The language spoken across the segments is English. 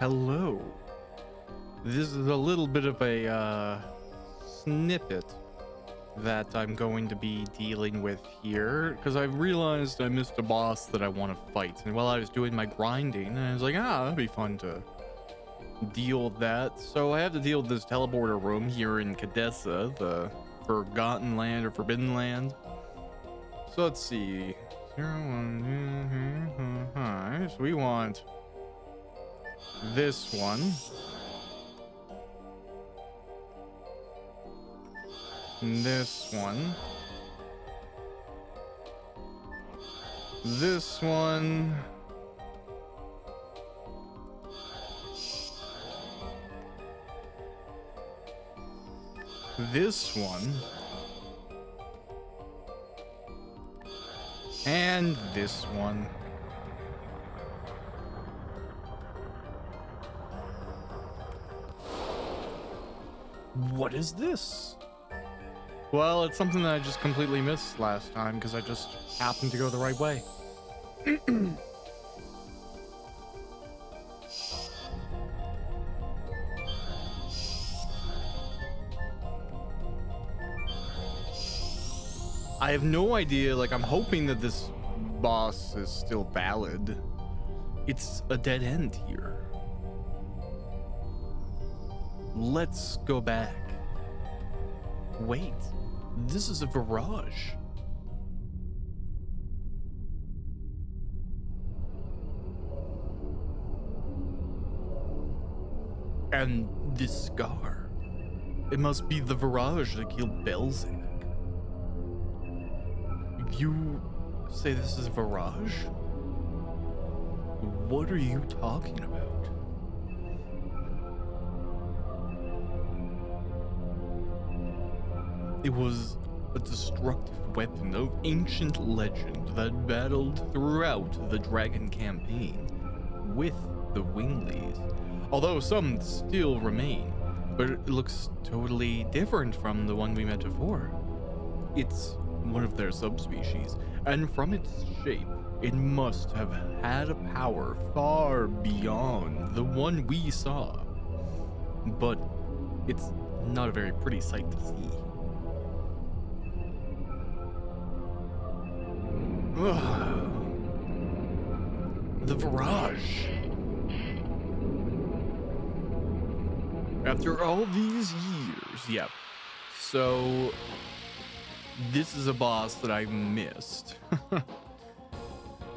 Hello. This is a little bit of a snippet that I'm going to be dealing with here because I realized I missed a boss that I want to fight, and while I was doing my grinding, I was like, that'd be fun to deal with that. So I have to deal with this teleporter room here in Cadessa, the Forgotten Land or Forbidden Land. So let's see. 0, 1, 2, 3, 4, 5. So we want this one. This one. This one. This one. And this one. What is this? Well, it's something that I just completely missed last time because I just happened to go the right way. I have no idea. Like, I'm hoping that this boss is still valid. It's a dead end here. Let's go back. Wait, this is a barrage. And this scar. It must be the barrage that killed Belzec. You say this is a barrage? What are you talking about? It was a destructive weapon of ancient legend that battled throughout the Dragon campaign with the Winglies. Although some still remain, but it looks totally different from the one we met before. It's one of their subspecies, and from its shape, it must have had a power far beyond the one we saw. But it's not a very pretty sight to see. The barrage. After all these years, yep. So this is a boss that I missed. But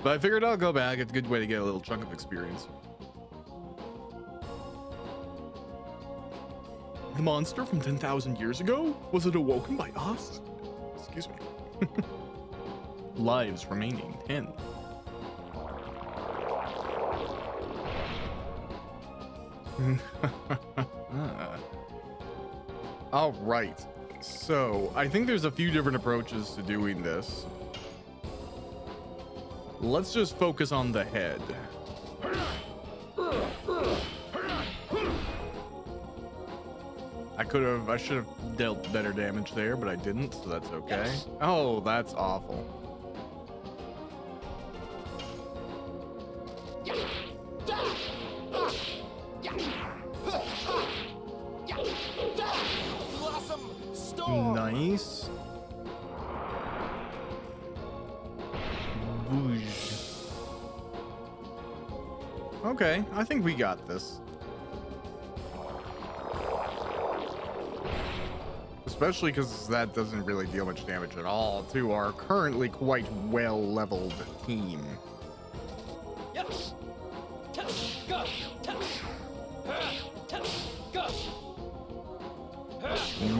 I figured I'll go back. It's a good way to get a little chunk of experience. The monster from 10,000 years ago? Was it awoken by us? Excuse me. Lives remaining 10. All right. So I think there's a few different approaches to doing this. Let's just focus on the head. I should have dealt better damage there, but I didn't, so that's okay. Oh, that's awful. Nice. Boosh. Okay, I think we got this. Especially because that doesn't really deal much damage at all to our currently quite well-leveled team.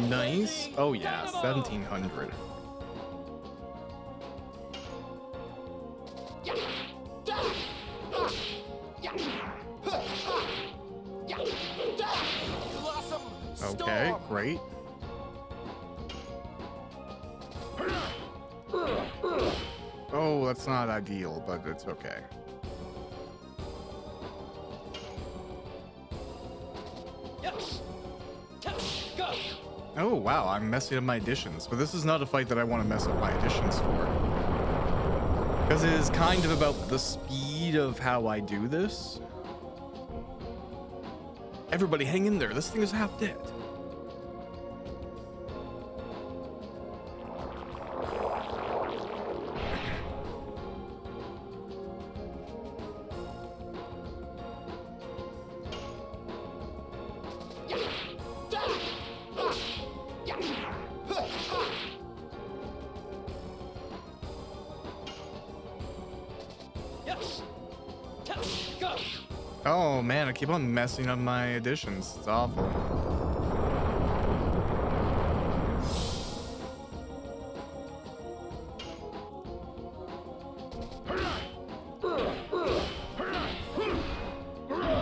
Nice. Oh yeah, 1700. Okay, great. Oh, that's not ideal, but it's okay. Oh wow, I'm messing up my additions, but this is not a fight that I want to mess up my additions for. Because it is kind of about the speed of how I do this. Everybody hang in there. This thing is half dead. Oh man, I keep on messing up my additions. It's awful.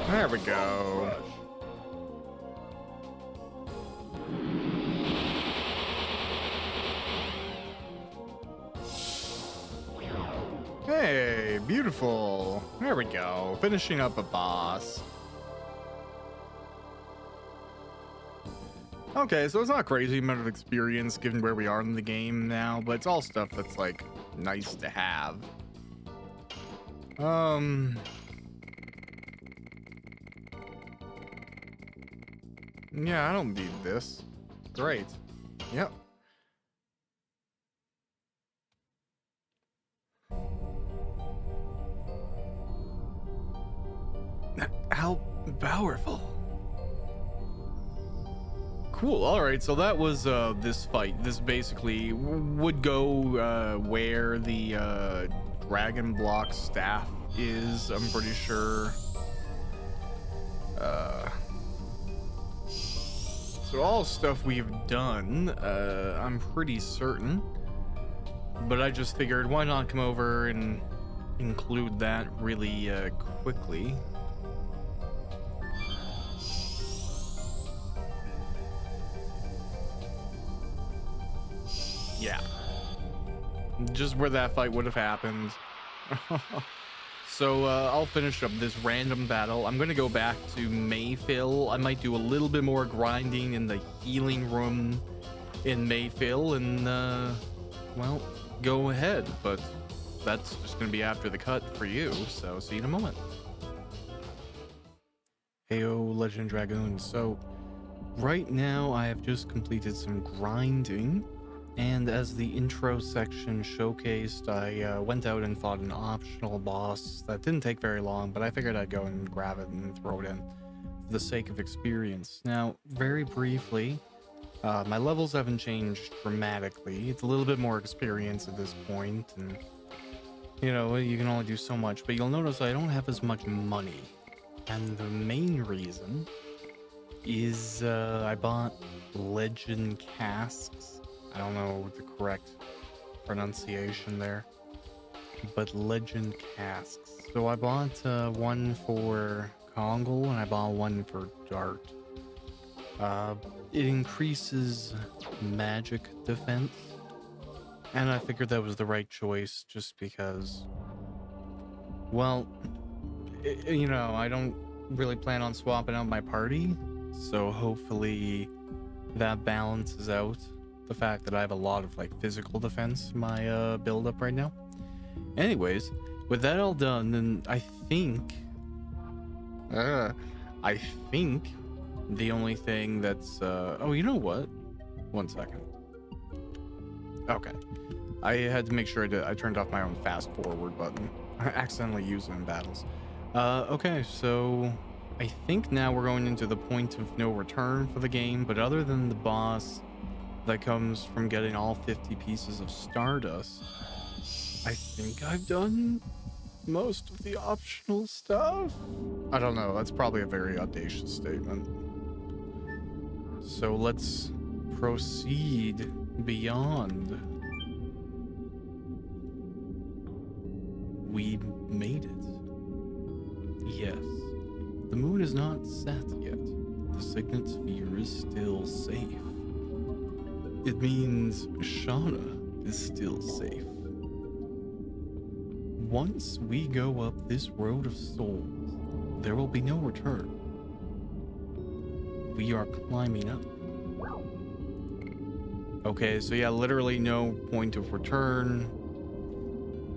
There we go. Hey, beautiful. There we go. Finishing up a boss. Okay, so it's not a crazy amount of experience given where we are in the game now, but it's all stuff that's like nice to have. Yeah, I don't need this. Great. Yep. How powerful. Cool. All right, so that was this fight. This basically would go where the dragon block staff is, I'm pretty sure. So all stuff we've done, I'm pretty certain. But I just figured, why not come over and include that really quickly. Yeah. Just where that fight would have happened. So I'll finish up this random battle. I'm going to go back to Mayfill. I might do a little bit more grinding in the healing room in Mayfill and, well, go ahead. But that's just going to be after the cut for you. So see you in a moment. Heyo, Legend of Dragoon. So right now I have just completed some grinding. And as the intro section showcased, I went out and fought an optional boss that didn't take very long, but I figured I'd go and grab it and throw it in for the sake of experience. Now, very briefly, my levels haven't changed dramatically. It's a little bit more experience at this point, and you know, you can only do so much, but you'll notice I don't have as much money. And the main reason is I bought legend casks. I don't know the correct pronunciation there, but legend casks. So I bought one for Kongle and I bought one for Dart. It increases magic defense, and I figured that was the right choice just because, well, you know, I don't really plan on swapping out my party, so hopefully that balances out the fact that I have a lot of like physical defense in my build up right now. Anyways, with that all done, then I think the only thing that's oh, you know what? 1 second. Okay, I had to make sure I turned off my own fast forward button. I accidentally used it in battles. Okay, so I think now we're going into the point of no return for the game, but other than the boss that comes from getting all 50 pieces of Stardust, I think I've done most of the optional stuff. I don't know, that's probably a very audacious statement. So let's proceed beyond. We made it. Yes, the moon is not set yet. The signet sphere is still safe. It means Shauna is still safe. Once we go up this road of souls, there will be no return. We are climbing up. Okay, so yeah, literally no point of return.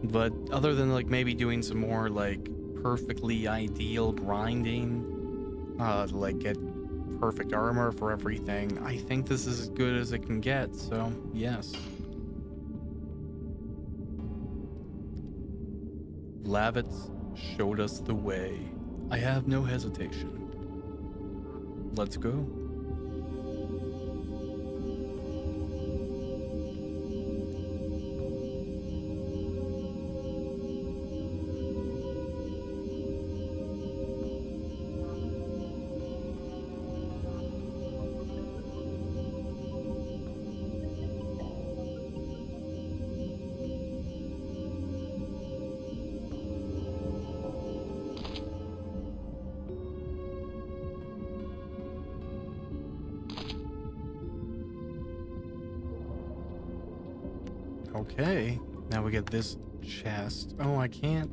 But other than like maybe doing some more like perfectly ideal grinding to like get perfect armor for everything. I think this is as good as it can get, so yes. Lavitz showed us the way. I have no hesitation. Let's go. Okay, now we get this chest. Oh, I can't.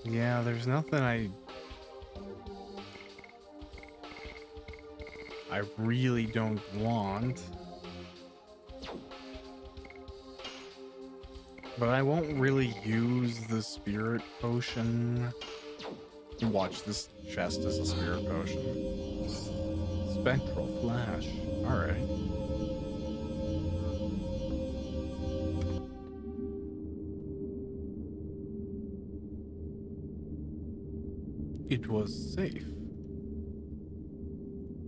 Yeah, there's nothing I really don't want. But I won't really use the spirit potion. Watch, this chest as a spirit potion. Spectral flash. Alright. It was safe.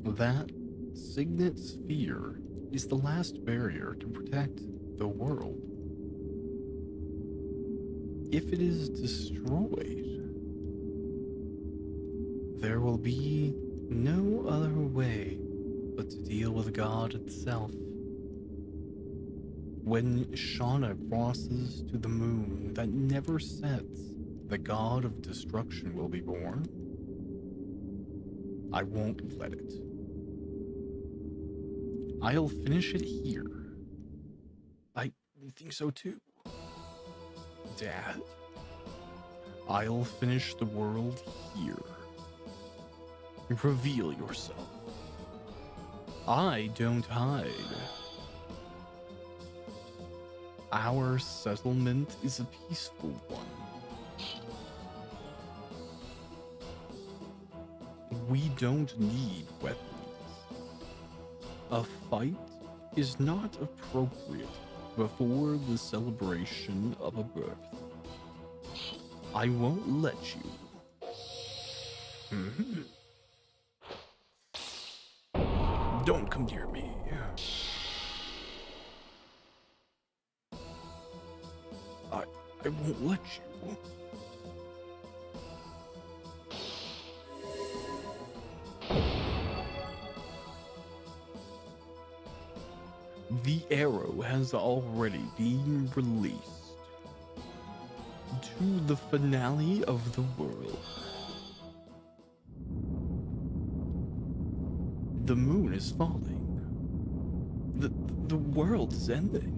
That signet sphere is the last barrier to protect the world. If it is destroyed, there will be no other way but to deal with God itself. When Shauna crosses to the moon that never sets, the god of destruction will be born. I won't let it. I'll finish it here. I think so too. Dad, I'll finish the world here. Reveal yourself. I don't hide. Our settlement is a peaceful one. We don't need weapons. A fight is not appropriate before the celebration of a birth. I won't let you. Don't come near me. I won't let you. The arrow has already been released to the finale of the world. The moon is falling. The world is ending.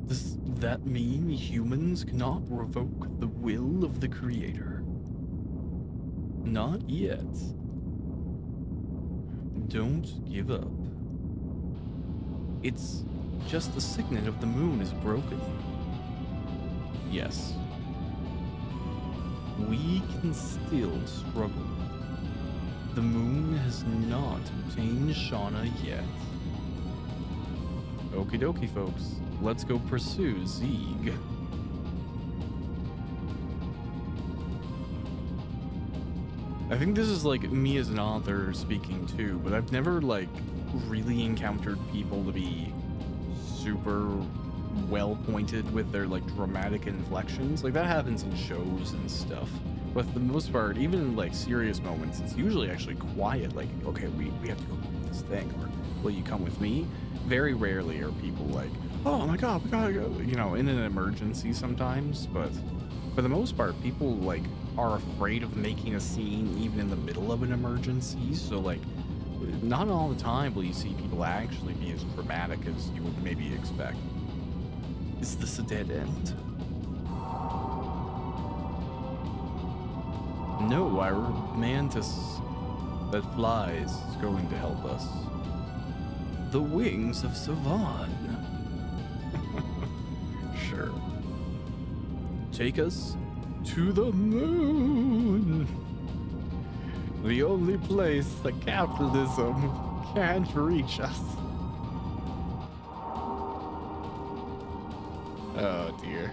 Does that mean humans cannot revoke the will of the Creator? Not yet. Don't give up. It's just the signet of the moon is broken. Yes. We can still struggle. The moon has not obtained Shauna yet. Okie dokie, folks. Let's go pursue Zeeg. I think this is like me as an author speaking too, but I've never like really encountered people to be super well pointed with their like dramatic inflections. Like that happens in shows and stuff. But for the most part, even in like serious moments, it's usually actually quiet. Like, okay, we have to go do this thing, or will you come with me? Very rarely are people like, oh my god, we gotta go, you know, in an emergency sometimes. But for the most part, people like are afraid of making a scene even in the middle of an emergency. So like, not all the time will you see people actually be as dramatic as you would maybe expect. Is this a dead end? No, our mantis that flies is going to help us. The wings of Savan. adventure. Take us to the moon. The only place that capitalism can't reach us. Oh dear.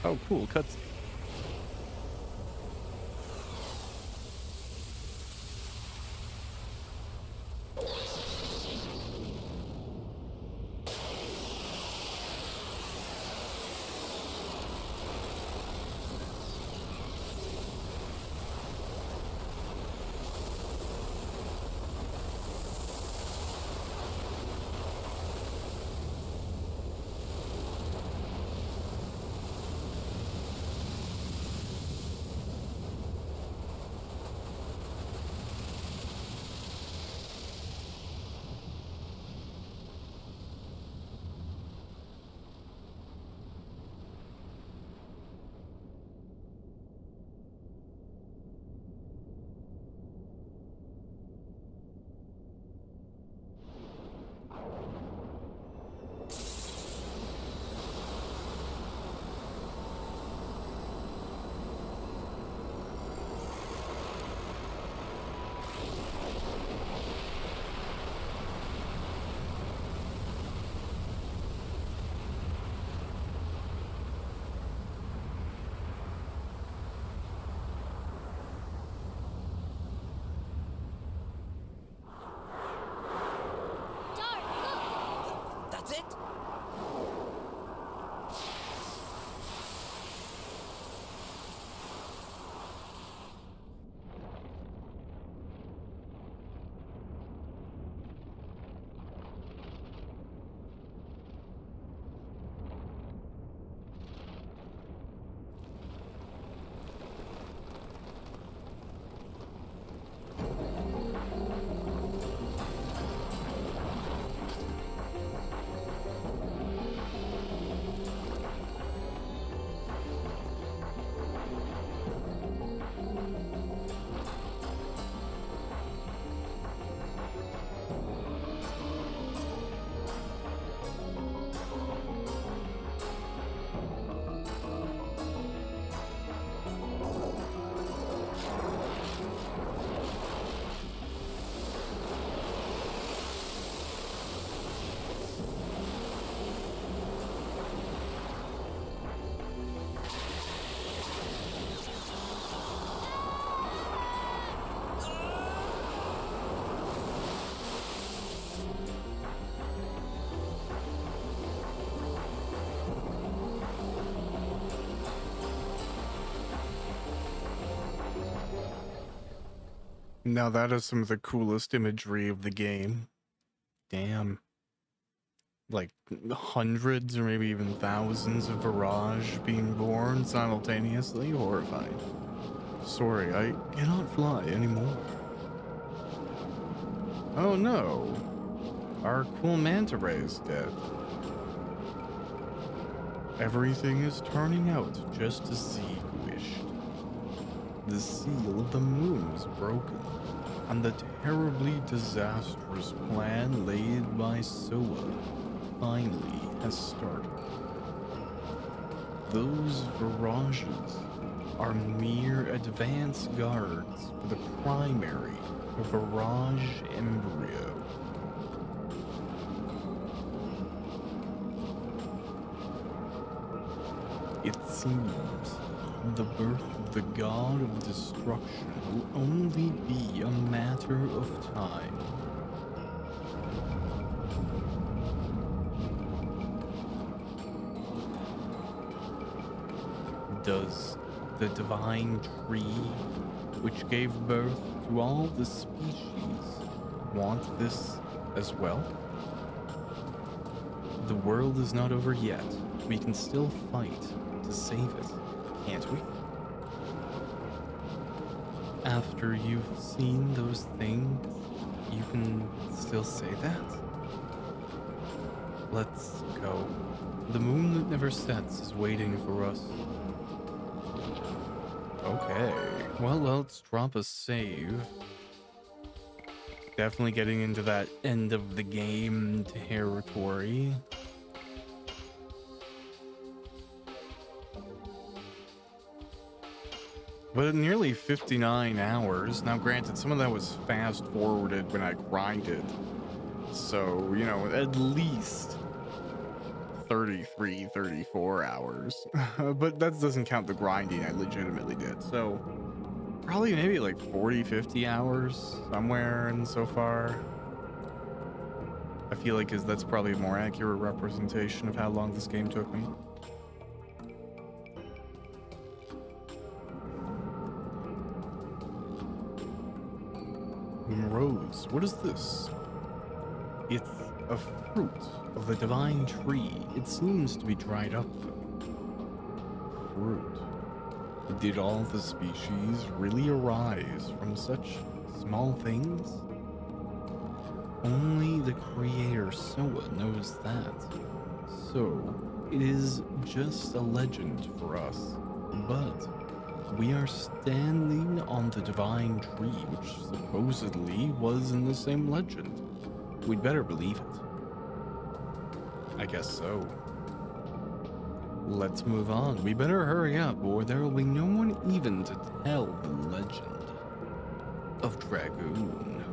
Oh cool, cutscene. That's it? Now that is some of the coolest imagery of the game. Damn. Like hundreds or maybe even thousands of Virage being born simultaneously. Horrifying. Sorry, I cannot fly anymore. Oh no. Our cool manta ray is dead. Everything is turning out just as Zeke wished. The seal of the moon was broken, and the terribly disastrous plan laid by Soa finally has started. Those Virages are mere advance guards for the primary Virage embryo. It seems the birth of the god of destruction will only be a matter of time. Does the divine tree, which gave birth to all the species, want this as well? The world is not over yet. We can still fight to save it, can't we? After you've seen those things, you can still say that? Let's go. The moon that never sets is waiting for us. Okay, well, let's drop a save. Definitely getting into that end of the game territory. But nearly 59 hours. Now, granted, some of that was fast forwarded when I grinded. So, you know, at least 33, 34 hours. But that doesn't count the grinding I legitimately did. So, probably maybe like 40, 50 hours somewhere and so far. I feel like that's probably a more accurate representation of how long this game took me. Rose, what is this? It's a fruit of the divine tree. It seems to be dried up, though. Fruit. Did all the species really arise from such small things? Only the creator Soa knows that. So, it is just a legend for us. But we are standing on the divine tree, which supposedly was in the same legend. We'd better believe it. I guess so. Let's move on. We better hurry up, or there will be no one even to tell the Legend of Dragoon.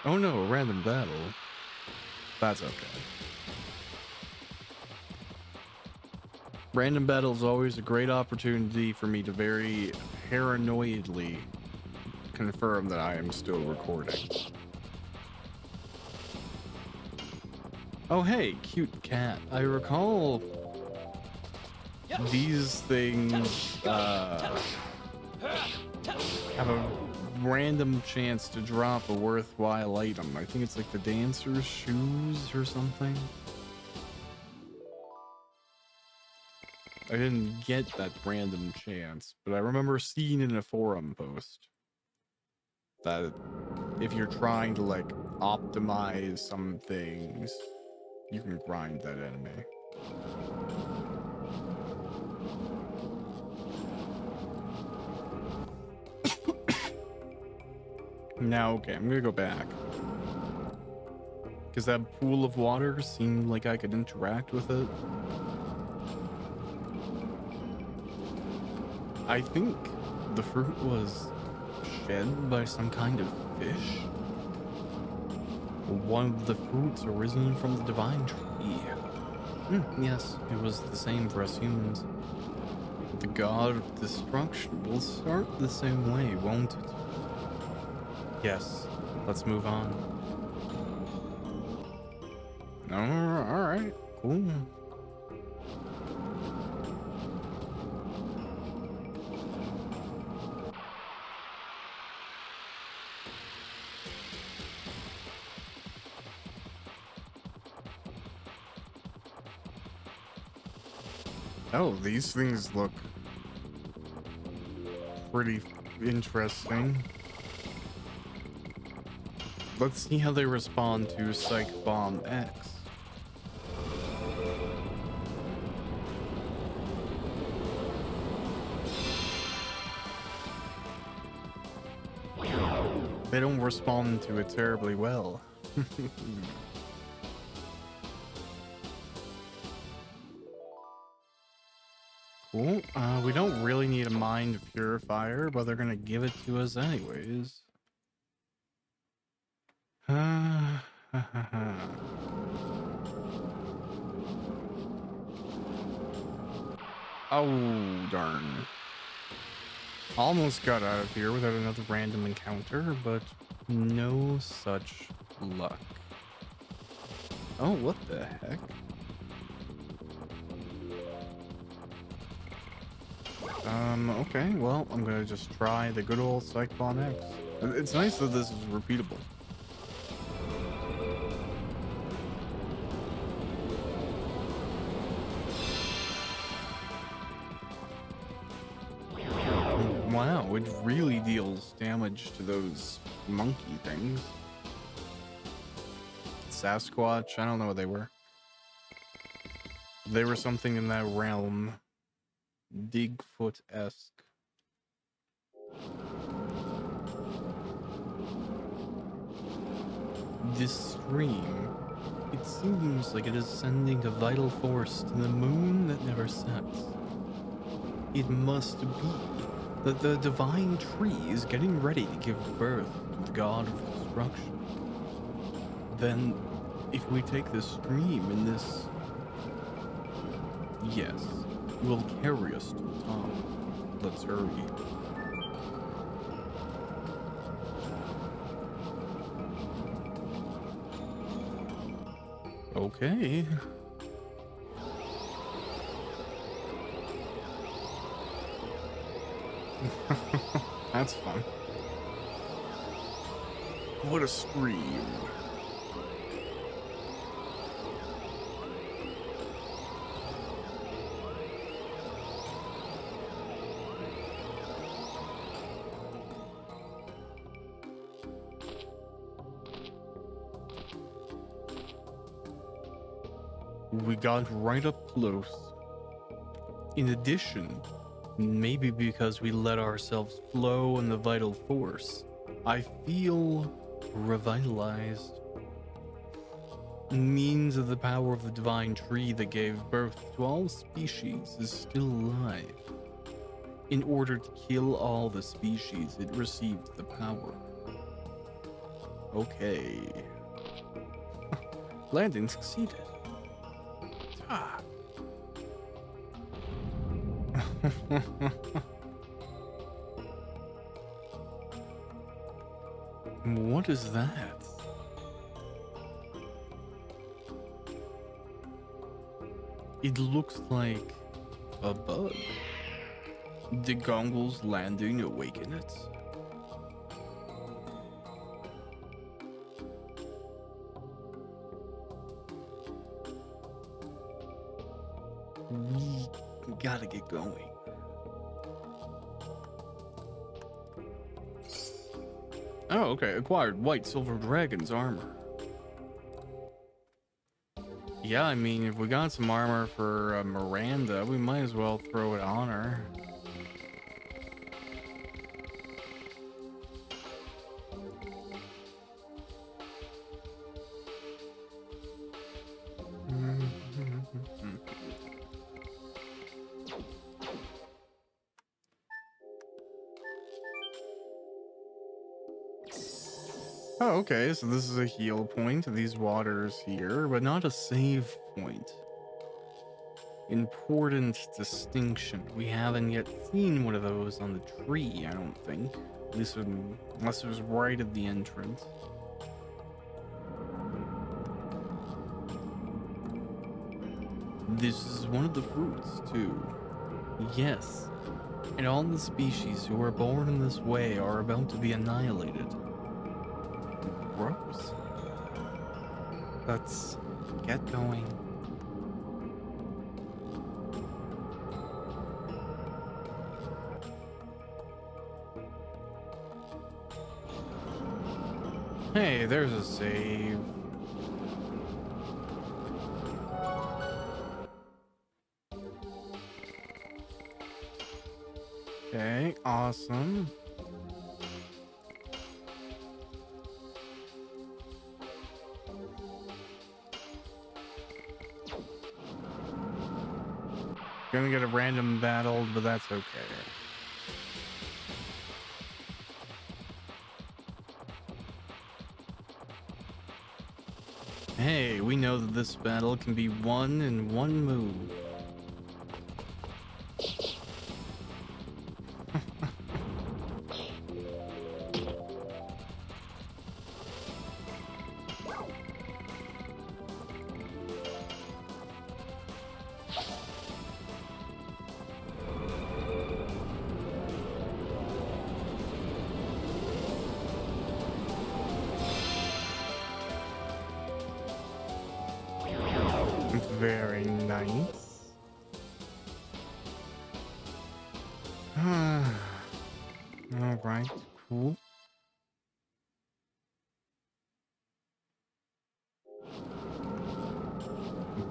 Oh no, a random battle. That's okay. Random battle is always a great opportunity for me to very paranoidly confirm that I am still recording. Oh hey, cute cat. I recall these things have a random chance to drop a worthwhile item. I think it's like the dancer's shoes or something. I didn't get that random chance, but I remember seeing in a forum post that if you're trying to like optimize some things, you can grind that enemy. Now, okay, I'm gonna go back. Because that pool of water seemed like I could interact with it. I think the fruit was shed by some kind of fish. One of the fruits arisen from the divine tree. Yes, it was the same for us humans. The god of destruction will start the same way, won't it? Yes, let's move on. Alright, cool. Oh, these things look pretty interesting. Let's see how they respond to Psych Bomb X. They don't respond to it terribly well. Cool. We don't really need a mind purifier, but they're gonna give it to us anyways. Oh, darn. Almost got out of here without another random encounter, but no such luck. Oh, what the heck? Okay, well, I'm gonna just try the good old Cyclone X. It's nice that this is repeatable. Wow, it really deals damage to those monkey things. Sasquatch, I don't know what they were. They were something in that realm. Digfoot-esque. This stream, it seems like it is sending a vital force to the moon that never sets. It must be that the divine tree is getting ready to give birth to the god of destruction. Then, if we take this stream in this... Yes, it will carry us to the top. Let's hurry. Okay. That's fun. What a stream. We got right up close. In addition, maybe because we let ourselves flow in the vital force, I feel revitalized. Means that the power of the divine tree that gave birth to all species is still alive. In order to kill all the species, it received the power. Okay. Landing succeeded. Ah. What is that? It looks like a bug. Did Gongul's landing awaken it? We gotta get going. Oh, okay. Acquired white silver dragon's armor. Yeah, I mean, if we got some armor for Miranda, we might as well throw it on her. Oh, okay, so this is a heal point, these waters here, but not a save point. Important distinction. We haven't yet seen one of those on the tree, I don't think. At least unless it was right at the entrance. This is one of the fruits, too. Yes. And all the species who are born in this way are about to be annihilated. Gross. Let's get going. Hey, there's a save. Okay, awesome. Gonna get a random battle, but that's okay. Hey, we know that this battle can be won in one move. Very nice. All right, cool.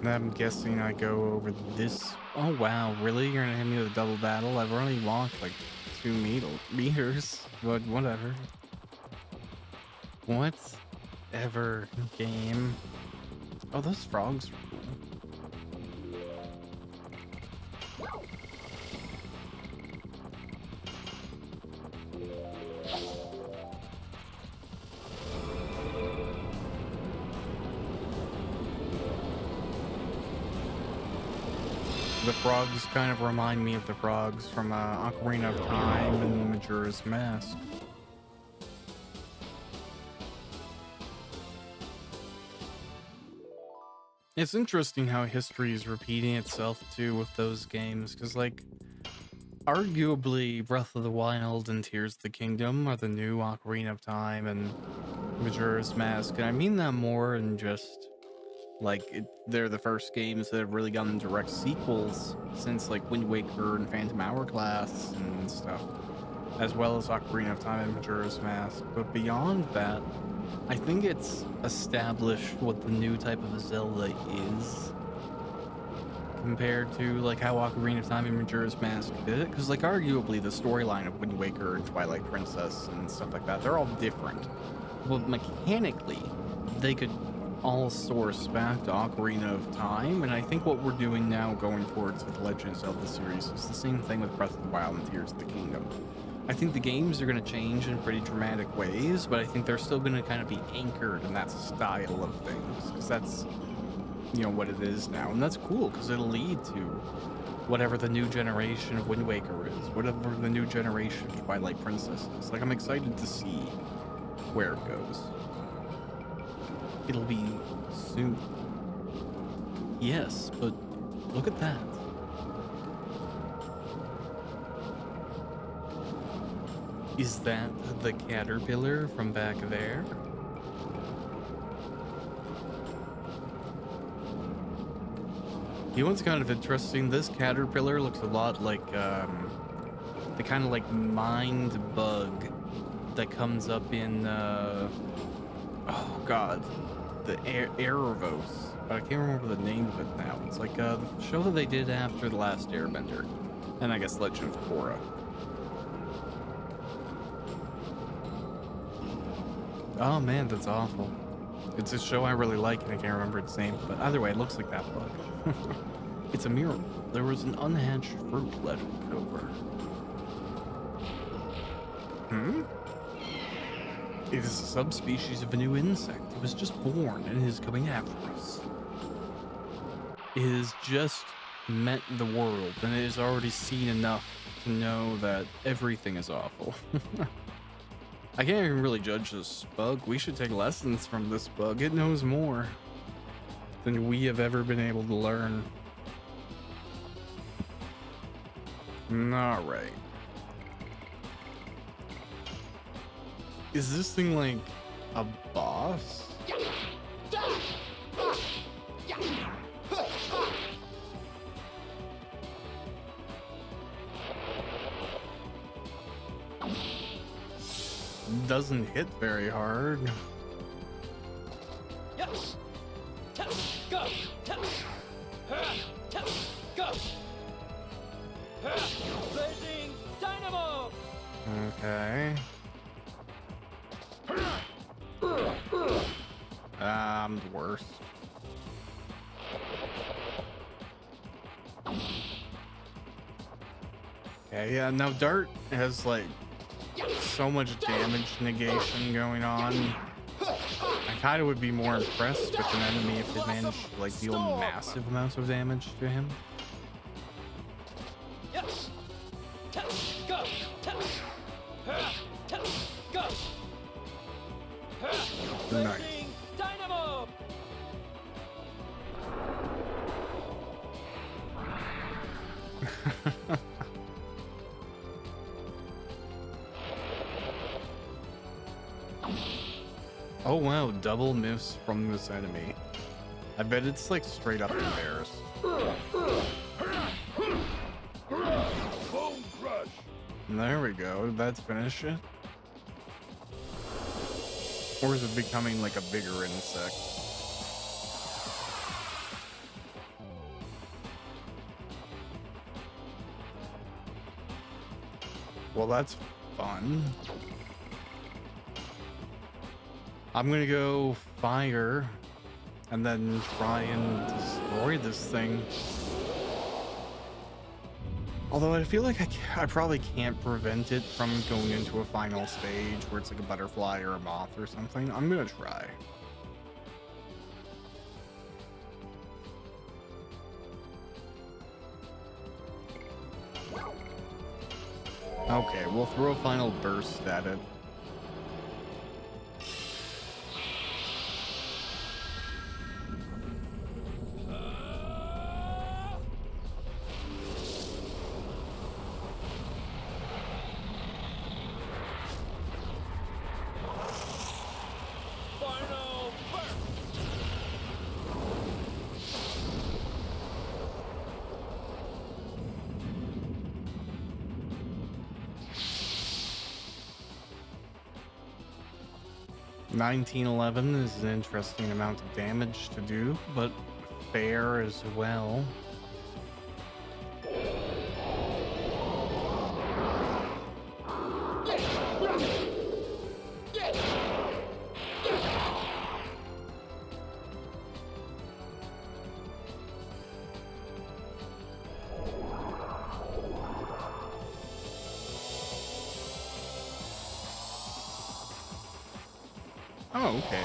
I'm guessing I go over this. Oh wow, really? You're gonna hit me with a double battle? I've only walked like 2 meters, but whatever. What? ever game. Oh, those frogs are cool. The frogs kind of remind me of the frogs from Ocarina of Time and Majora's Mask. It's interesting how history is repeating itself too with those games, because like arguably Breath of the Wild and Tears of the Kingdom are the new Ocarina of Time and Majora's Mask, and I mean that more than just like they're the first games that have really gotten direct sequels since like Wind Waker and Phantom Hourglass and stuff, as well as Ocarina of Time and Majora's Mask. But beyond that, I think it's established what the new type of Zelda is compared to like how Ocarina of Time and Majora's Mask did it, because like arguably the storyline of Wind Waker and Twilight Princess and stuff like that, they're all different, but mechanically they could all source back to Ocarina of Time. And I think what we're doing now going forwards with the Legend of Zelda series is the same thing with Breath of the Wild and Tears of the Kingdom. I think the games are going to change in pretty dramatic ways, but I think they're still going to kind of be anchored in that style of things, because that's, you know, what it is now. And that's cool, because it'll lead to whatever the new generation of Wind Waker is, whatever the new generation of Twilight Princess is. Like, I'm excited to see where it goes. It'll be soon. Yes, but look at that. Is that the caterpillar from back there? You know what's kind of interesting? This caterpillar looks a lot like the kind of like mind bug that comes up in oh god, the Erebos. But I can't remember the name of it now. It's like the show that they did after The Last Airbender, and I guess Legend of Korra. Oh man, that's awful. It's a show I really like and I can't remember its name, but either way, it looks like that bug. It's a miracle. There was an unhatched fruit left over. It is a subspecies of a new insect. It was just born and is coming after us. It has just met the world and it has already seen enough to know that everything is awful. I can't even really judge this bug. We should take lessons from this bug. It knows more than we have ever been able to learn. Alright. Is this thing like a boss? Doesn't hit very hard. Yes. Go. Go. Blazing dynamo. Okay. I'm the worst. Okay, yeah, now Dart has like so much damage negation going on. I kind of would be more impressed with an enemy if they managed to like deal massive amounts of damage to him. Yes. Go. Go. Nice. Dynamo. Oh wow, double miss from this enemy. I bet it's like straight up embarrassed. Bone crush. There we go. That's finish it. Or is it becoming like a bigger insect? Well, that's fun. I'm gonna go fire and then try and destroy this thing. Although I feel like I probably can't prevent it from going into a final stage where it's like a butterfly or a moth or something. I'm gonna try. Okay, we'll throw a final burst at it. Final burst. 1911 is an interesting amount of damage to do, but fair as well. Oh, okay.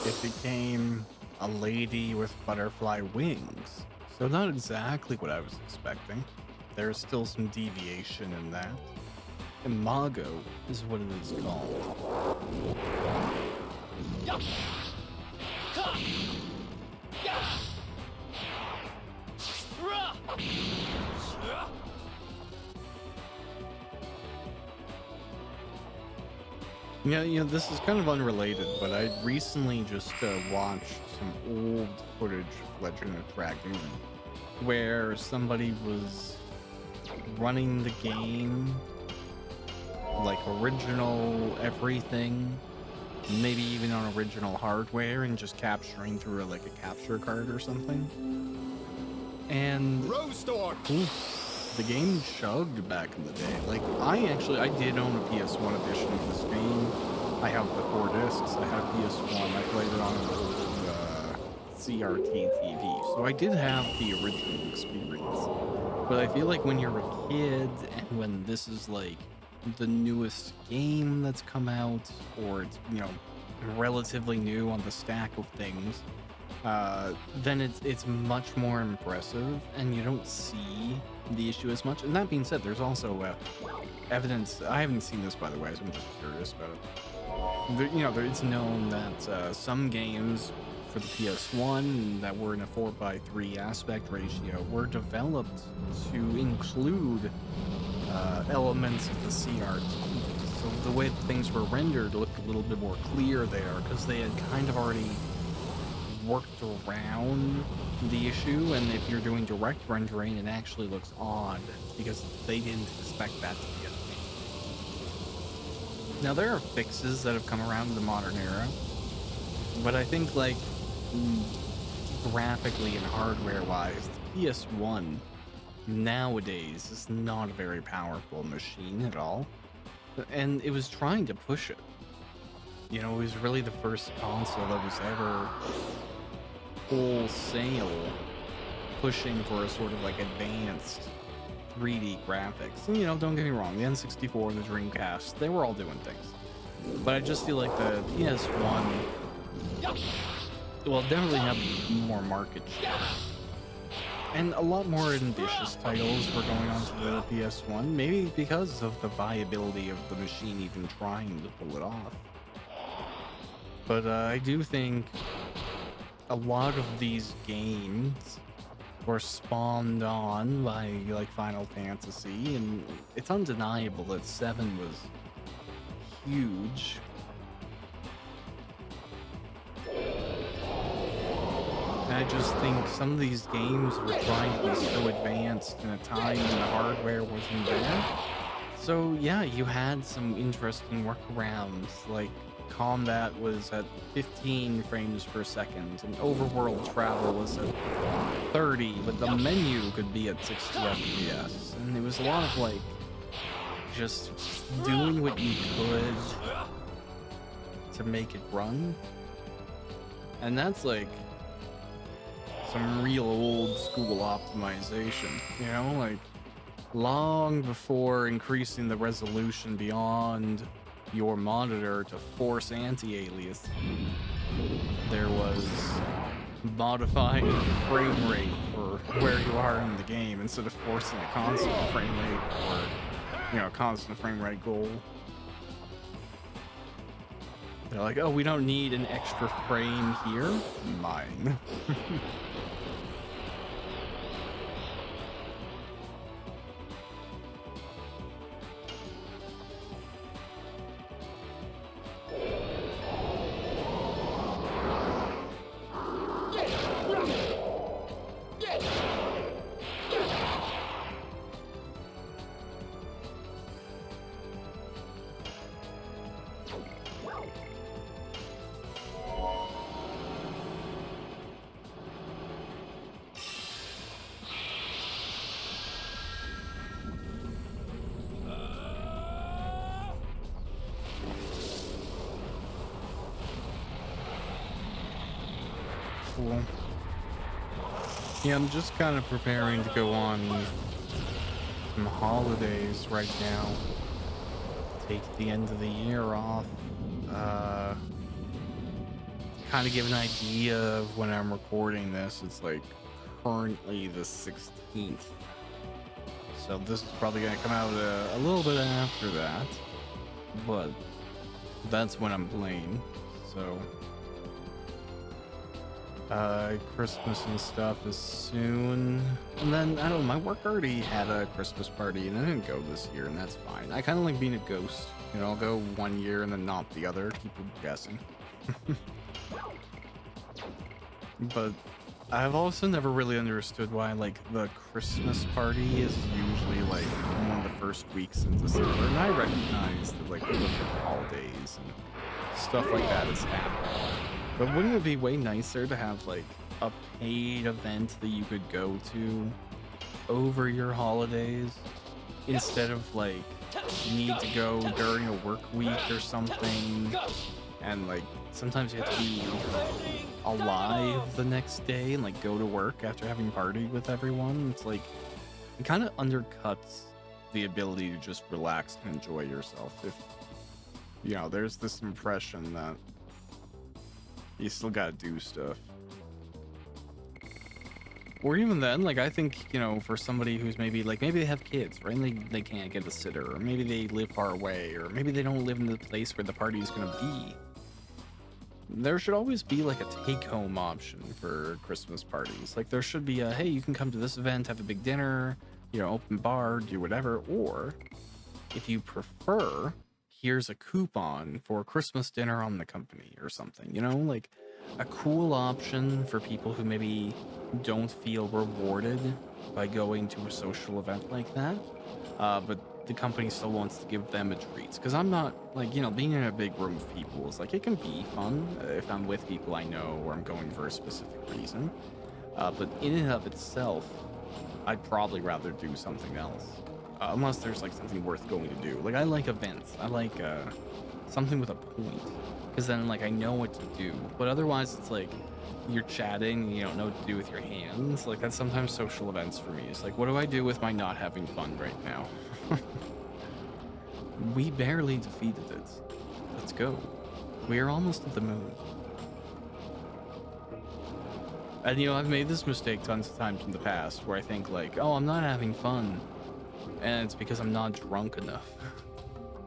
It became a lady with butterfly wings. So not exactly what I was expecting. There's still some deviation in that. Imago is what it is called. Yeah, this is kind of unrelated, but I recently just watched some old footage of Legend of Dragoon, where somebody was running the game like original everything, maybe even on original hardware, and just capturing through like a capture card or something. And the game chugged back in the day. Like, I did own a PS1 edition of this game. I have the 4 discs. I have PS1. I played it on an old CRT TV. So I did have the original experience. But I feel like when you're a kid and when this is like the newest game that's come out, or it's, relatively new on the stack of things, then it's much more impressive and you don't see the issue as much. And that being said, there's also evidence. I haven't seen this, by the way, so I'm just curious about it. It's known that some games for the PS1 that were in a 4:3 aspect ratio were developed to include elements of the CRT. So the way that things were rendered looked a little bit more clear there, because they had kind of already worked around the issue. And if you're doing direct rendering, it actually looks odd because they didn't expect that to be a thing. Now, there are fixes that have come around in the modern era, but I think graphically and hardware wise, the PS1 nowadays is not a very powerful machine at all, and it was trying to push it. It was really the first console that was ever wholesale pushing for a sort of advanced 3D graphics. And, don't get me wrong, the N64 and the Dreamcast, they were all doing things. But I just feel like the PS1, well, definitely have more market share. And a lot more ambitious titles were going on to the PS1, maybe because of the viability of the machine even trying to pull it off. But I do think a lot of these games were spawned on by Final Fantasy, and it's undeniable that 7 was huge. And I just think some of these games were trying to be so advanced in a time when the hardware wasn't there. So yeah, you had some interesting workarounds, like combat was at 15 frames per second and overworld travel was at 30, but the menu could be at 60 FPS. And it was a lot of just doing what you could to make it run. And that's like some real old school optimization, you know, like long before increasing the resolution beyond your monitor to force anti-alias, there was modifying the frame rate for where you are in the game instead of forcing a constant frame rate or, you know, constant frame rate goal. They're like, oh, we don't need an extra frame here. Mine. Cool. Yeah, I'm just kind of preparing to go on some holidays right now. Take the end of the year off. Kind of give an idea of when I'm recording this. It's like currently the 16th. So this is probably going to come out a little bit after that. But that's when I'm playing. So Christmas and stuff is soon. And then, I don't know, my work already had a Christmas party and I didn't go this year, and that's fine. I kind of like being a ghost. You know, I'll go one year and then not the other. Keep them guessing. But I've also never really understood why, like, the Christmas party is usually, like, one of the first weeks in December. And I recognize that, like, we look at the holidays and stuff like that is happening. But wouldn't it be way nicer to have, like, a paid event that you could go to over your holidays instead of, like, you need to go during a work week or something, and, like, sometimes you have to be alive the next day and, like, go to work after having partied with everyone. It's like, it kind of undercuts the ability to just relax and enjoy yourself if, you know, there's this impression that you still gotta do stuff. Or even then, like, I think, you know, for somebody who's maybe, like, maybe they have kids, right? And they can't get a sitter, or maybe they live far away, or maybe they don't live in the place where the party is gonna be. There should always be, like, a take-home option for Christmas parties. Like, there should be a, hey, you can come to this event, have a big dinner, you know, open bar, do whatever. Or, if you prefer, here's a coupon for Christmas dinner on the company or something, you know, like a cool option for people who maybe don't feel rewarded by going to a social event like that, but the company still wants to give them a treat. Because I'm not, like, you know, being in a big room of people is like, it can be fun if I'm with people I know or I'm going for a specific reason, but in and of itself, I'd probably rather do something else. Unless there's, like, something worth going to do. Like, I like events. I like something with a point. Because then, like, I know what to do. But otherwise, it's like, you're chatting and you don't know what to do with your hands. Like, that's sometimes social events for me. It's like, what do I do with my not having fun right now? We barely defeated it. Let's go. We are almost at the moon. And, you know, I've made this mistake tons of times in the past where I think, like, oh, I'm not having fun. And it's because I'm not drunk enough.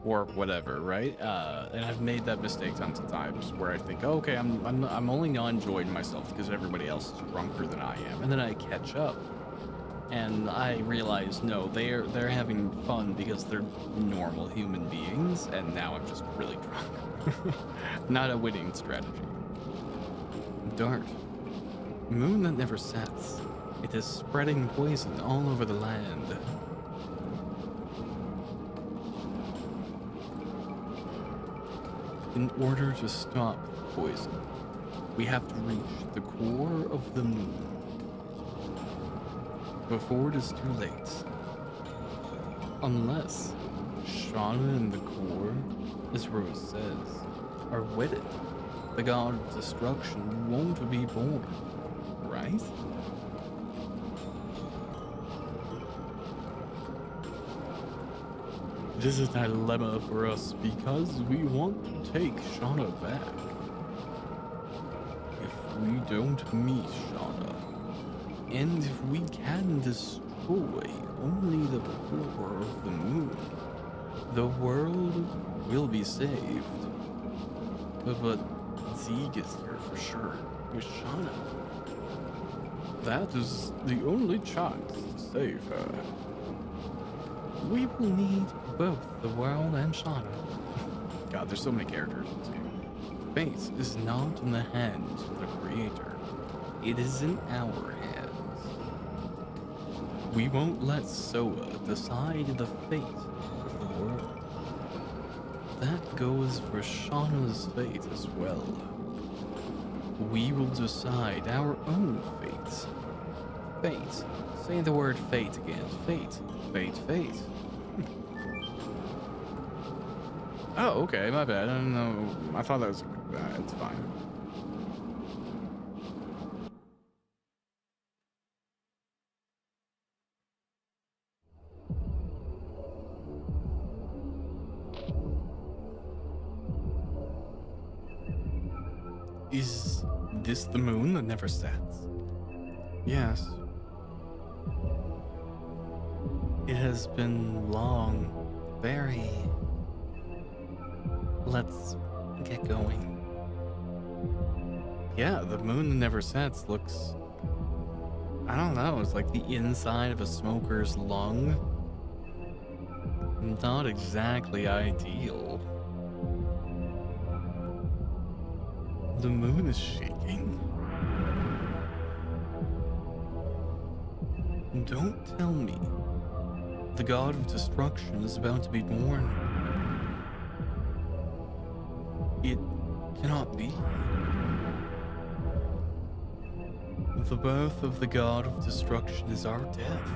Or whatever, right? And I've made that mistake tons of times where I think, oh, okay, I'm only not enjoying myself because everybody else is drunker than I am. And then I catch up. And I realize, no, they're having fun because they're normal human beings, and now I'm just really drunk. Not a winning strategy. Dart. Moon that never sets. It is spreading poison all over the land. In order to stop the poison, we have to reach the core of the moon before it is too late. Unless Shauna and the core as Rose says, are wedded. The god of destruction won't be born, right? It is a dilemma for us because we want to take Shauna back. If we don't meet Shauna, and if we can destroy only the core of the moon, the world will be saved. But Zeke is here for sure, with Shauna. That is the only chance to save her. We will need both the world and Shauna. God, there's so many characters in this game. Fate is not in the hands of the creator. It is in our hands. We won't let Soa decide the fate of the world. That goes for Shauna's fate as well. We will decide our own fates. Fate. Say the word fate again. Fate. Fate. Fate. Oh, okay, my bad. I don't know. I thought that was... it's fine. Is this the moon that never sets? Yes. It has been long, very... Let's get going. Yeah, the moon that never sets looks... I don't know, it's like the inside of a smoker's lung. Not exactly ideal. The moon is shaking. Don't tell me the god of destruction is about to be born. It cannot be. The birth of the god of destruction is our death.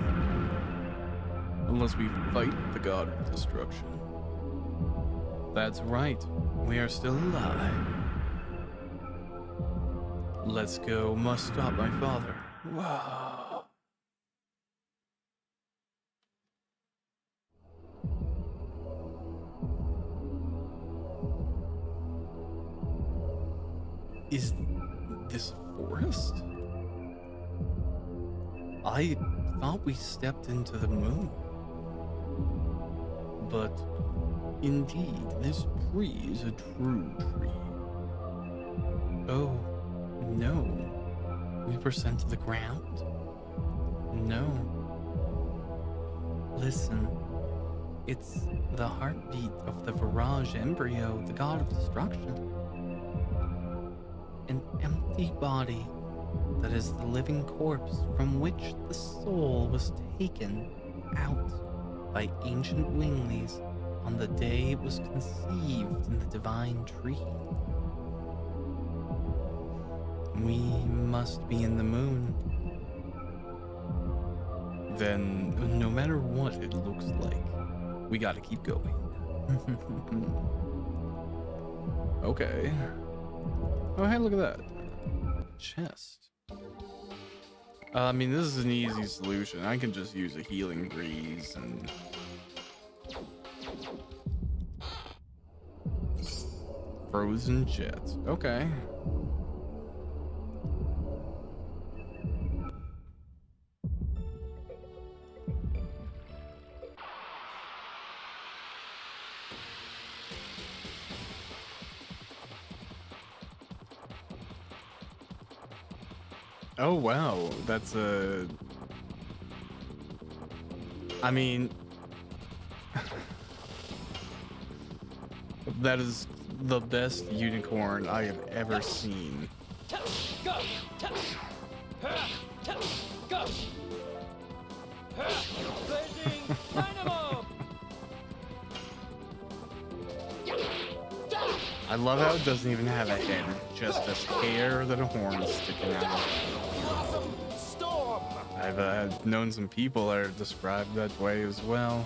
Unless we fight the god of destruction. That's right, we are still alive. Let's go, must stop my father. Wow. Is this a forest? I thought we stepped into the moon. But indeed, this tree is a true tree. Oh, no. We were sent to the ground? No. Listen, it's the heartbeat of the Virage embryo, the god of destruction. An empty body that is the living corpse from which the soul was taken out by ancient winglies on the day it was conceived in the divine tree. We must be in the moon. Then, no matter what it looks like, we gotta keep going. Okay. Oh, hey, look at that. Chest. I mean, this is an easy solution. I can just use a healing breeze and... Frozen jets. Okay. Oh, wow. That's a... I mean... that is the best unicorn I have ever seen. Go! Go! Blazing dynamo! I love how it doesn't even have a head, just a hair that a horn sticking out. I've known some people that are described that way as well.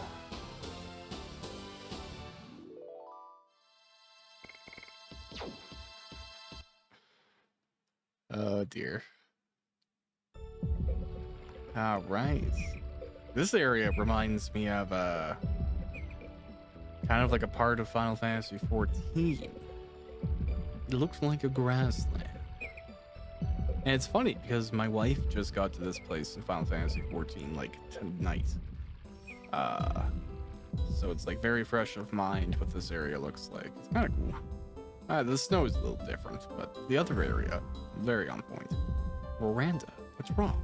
Oh dear. All right. This area reminds me of kind of like a part of Final Fantasy 14. It looks like a grassland. And it's funny because my wife just got to this place in Final Fantasy 14 like tonight. So it's like very fresh of mind what this area looks like. It's kind of cool. The snow is a little different, but the other area, very on point. Miranda, what's wrong?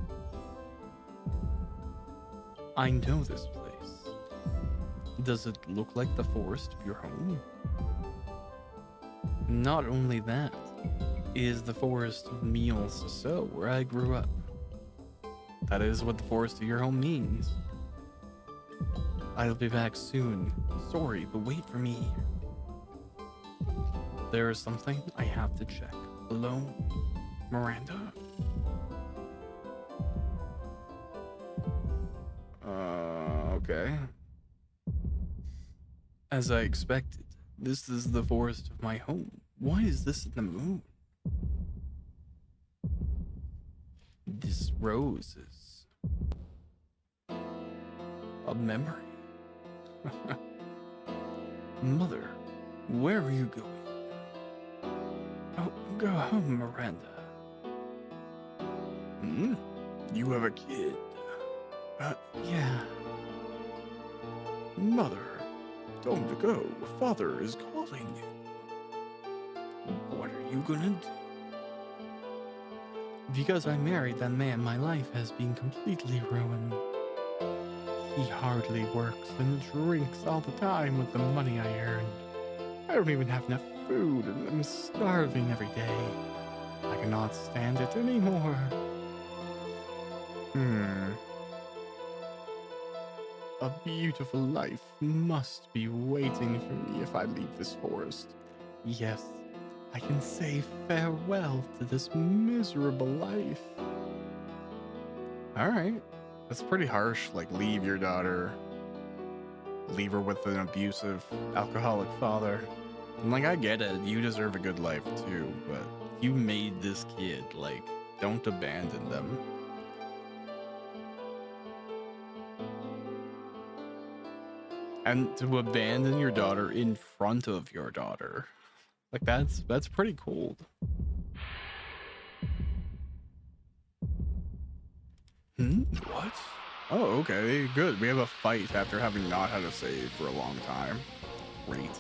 I know this place. Does it look like the forest of your home? Not only that, it is the forest of Miel-Sasso, where I grew up. That is what the forest of your home means. I'll be back soon. Sorry, but wait for me. There is something I have to check. Alone, Miranda? Okay. As I expected, this is the forest of my home. Why is this in the moon? This rose is a memory. Mother, where are you going? Oh, go home, Miranda. You have a kid? Yeah. Mother, don't go. Father is calling you. What are you gonna do? Because I married that man, my life has been completely ruined. He hardly works and drinks all the time with the money I earned. I don't even have enough food and I'm starving every day. I cannot stand it anymore. A beautiful life must be waiting for me if I leave this forest. Yes, I can say farewell to this miserable life. All right. That's pretty harsh. Like, leave your daughter. Leave her with an abusive, alcoholic father. And, like, I get it. You deserve a good life, too. But you made this kid. Like, don't abandon them. And to abandon your daughter in front of your daughter. Like, that's pretty cold. What? Oh, okay, good. We have a fight after having not had a save for a long time. Great.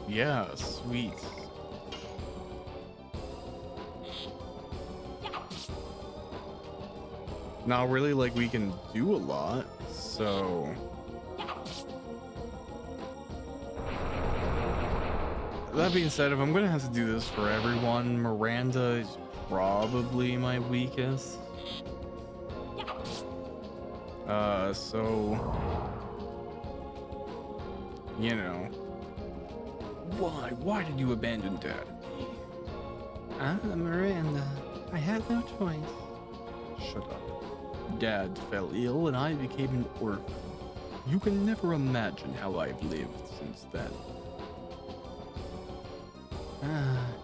Yeah, sweet. Not really like we can do a lot, so... That being said, if I'm gonna have to do this for everyone, Miranda is probably my weakest. So... You know... Why did you abandon Dad? Miranda, I had no choice. Shut up. Dad fell ill and I became an orphan. You can never imagine how I've lived since then.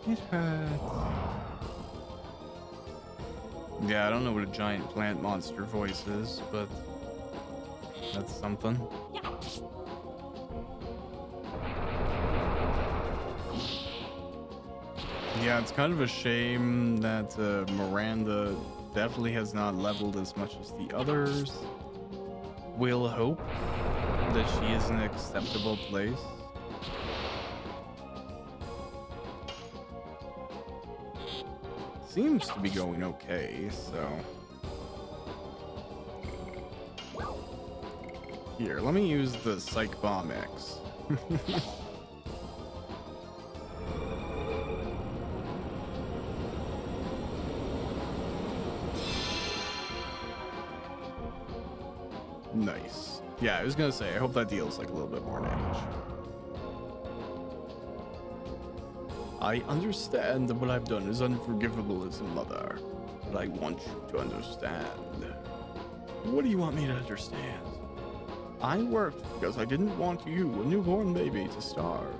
It hurts. Yeah, I don't know what a giant plant monster voice is, but that's something. Yeah, it's kind of a shame that Miranda definitely has not leveled as much as the others. We'll hope that she is in an acceptable place. Seems to be going okay, so... Here, let me use the Psych Bomb X. Nice. Yeah, I was gonna say, I hope that deals like a little bit more damage. I understand that what I've done is unforgivable as a mother, but I want you to understand. What do you want me to understand? I worked because I didn't want you, a newborn baby, to starve.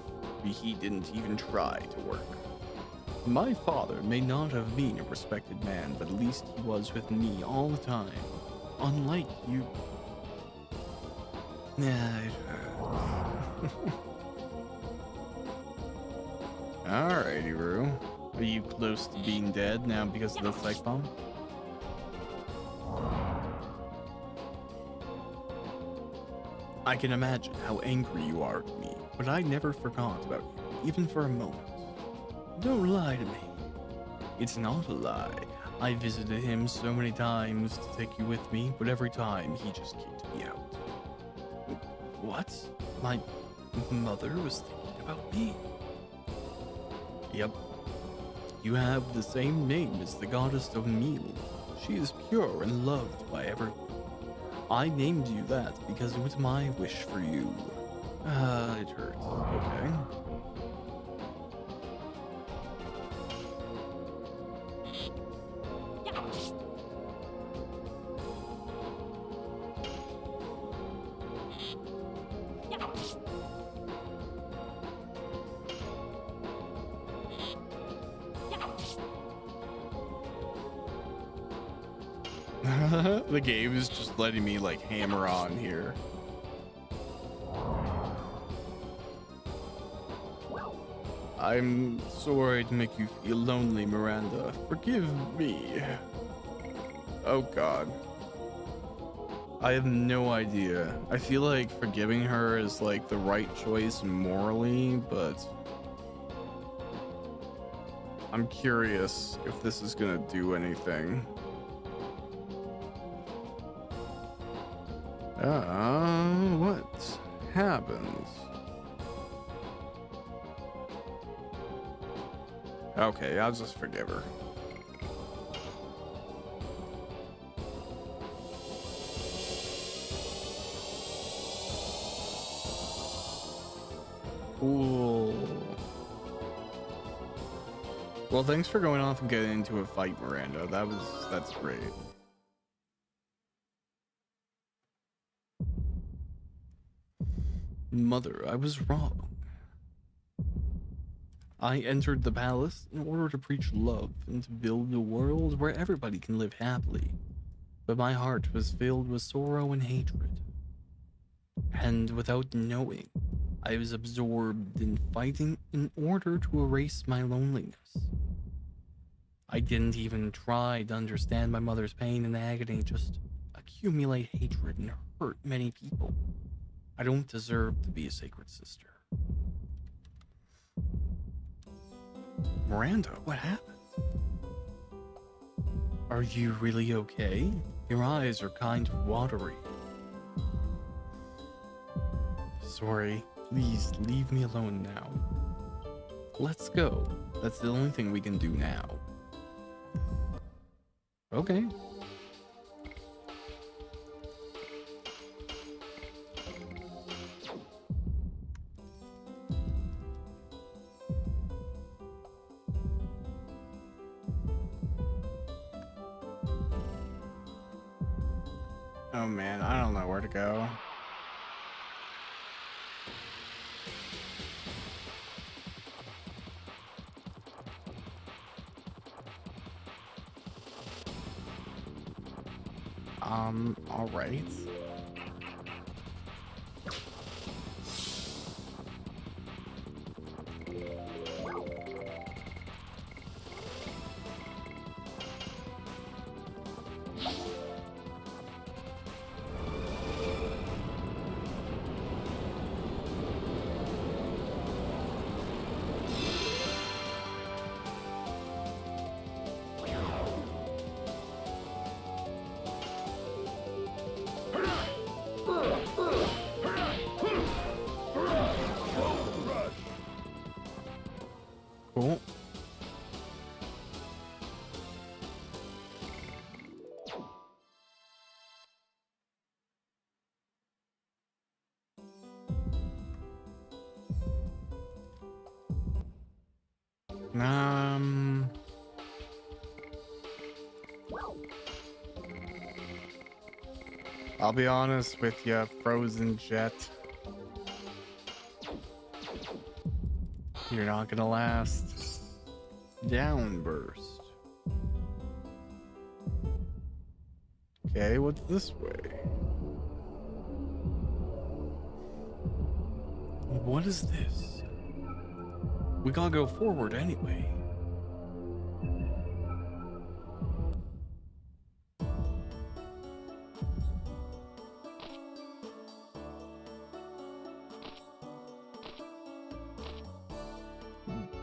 He didn't even try to work. My father may not have been a respected man, but at least he was with me all the time. Unlike you. Yeah, it hurts. Alrighty, Rue. Are you close to being dead now because of the psych bomb? I can imagine how angry you are at me, but I never forgot about you, even for a moment. Don't lie to me. It's not a lie. I visited him so many times to take you with me, but every time he just kicked me out. What? My mother was thinking about me? Yep. You have the same name as the goddess of meal. She is pure and loved by everyone. I named you that because it was my wish for you. It hurts. Okay. The game is just letting me like hammer on here. I'm sorry to make you feel lonely, Miranda. Forgive me. Oh God. I have no idea. I feel like forgiving her is like the right choice morally, but I'm curious if this is gonna do anything. What happens? Okay, I'll just forgive her. Cool. Well, thanks for going off and getting into a fight, Miranda. That's great. Mother, I was wrong. I entered the palace in order to preach love and to build a world where everybody can live happily. But my heart was filled with sorrow and hatred. And without knowing, I was absorbed in fighting in order to erase my loneliness. I didn't even try to understand my mother's pain and agony, just accumulate hatred and hurt many people. I don't deserve to be a sacred sister. Miranda, what happened? Are you really okay? Your eyes are kind of watery. Sorry, please leave me alone now. Let's go. That's the only thing we can do now. Okay. Oh man, I don't know where to go. All right. I'll be honest with you, Frozen Jet. You're not gonna last. Downburst. Okay, what's this way? What is this? We gotta go forward anyway.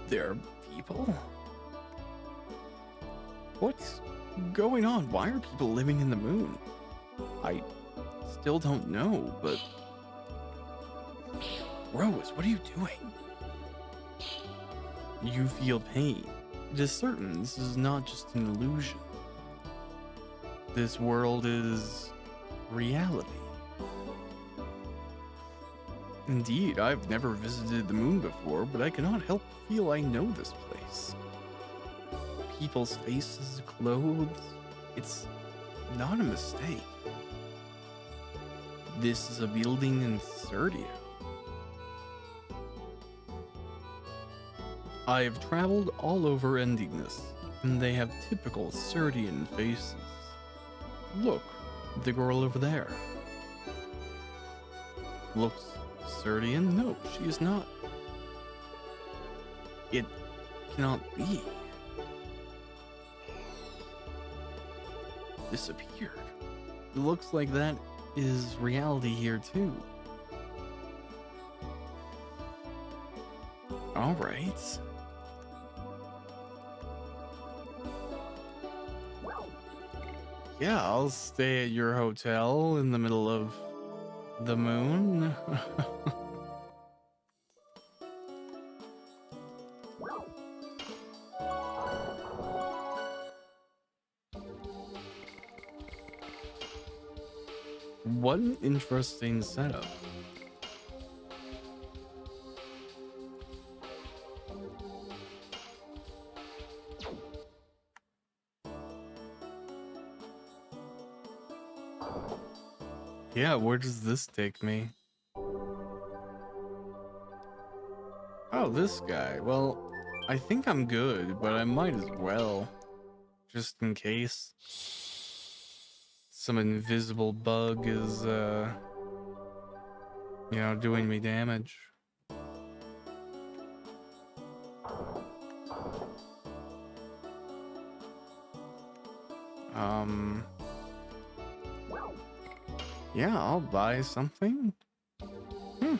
There are people? What's going on? Why are people living in the moon? I still don't know, but... Rose, what are you doing? You feel pain. It is certain this is not just an illusion. This world is reality. Indeed, I've never visited the moon before, but I cannot help feel I know this place. People's faces, clothes, it's not a mistake. This is a building in Serdia. I have traveled all over Endingness, and they have typical Serdian faces. Look, the girl over there. Looks Serdian? No, she is not. It cannot be. Disappeared. It looks like that is reality here too. All right. Yeah, I'll stay at your hotel in the middle of the moon. What an interesting setup. Yeah, where does this take me? Oh, this guy. Well, I think I'm good, but I might as well. Just in case. Some invisible bug is, doing me damage. Yeah, I'll buy something. Oh,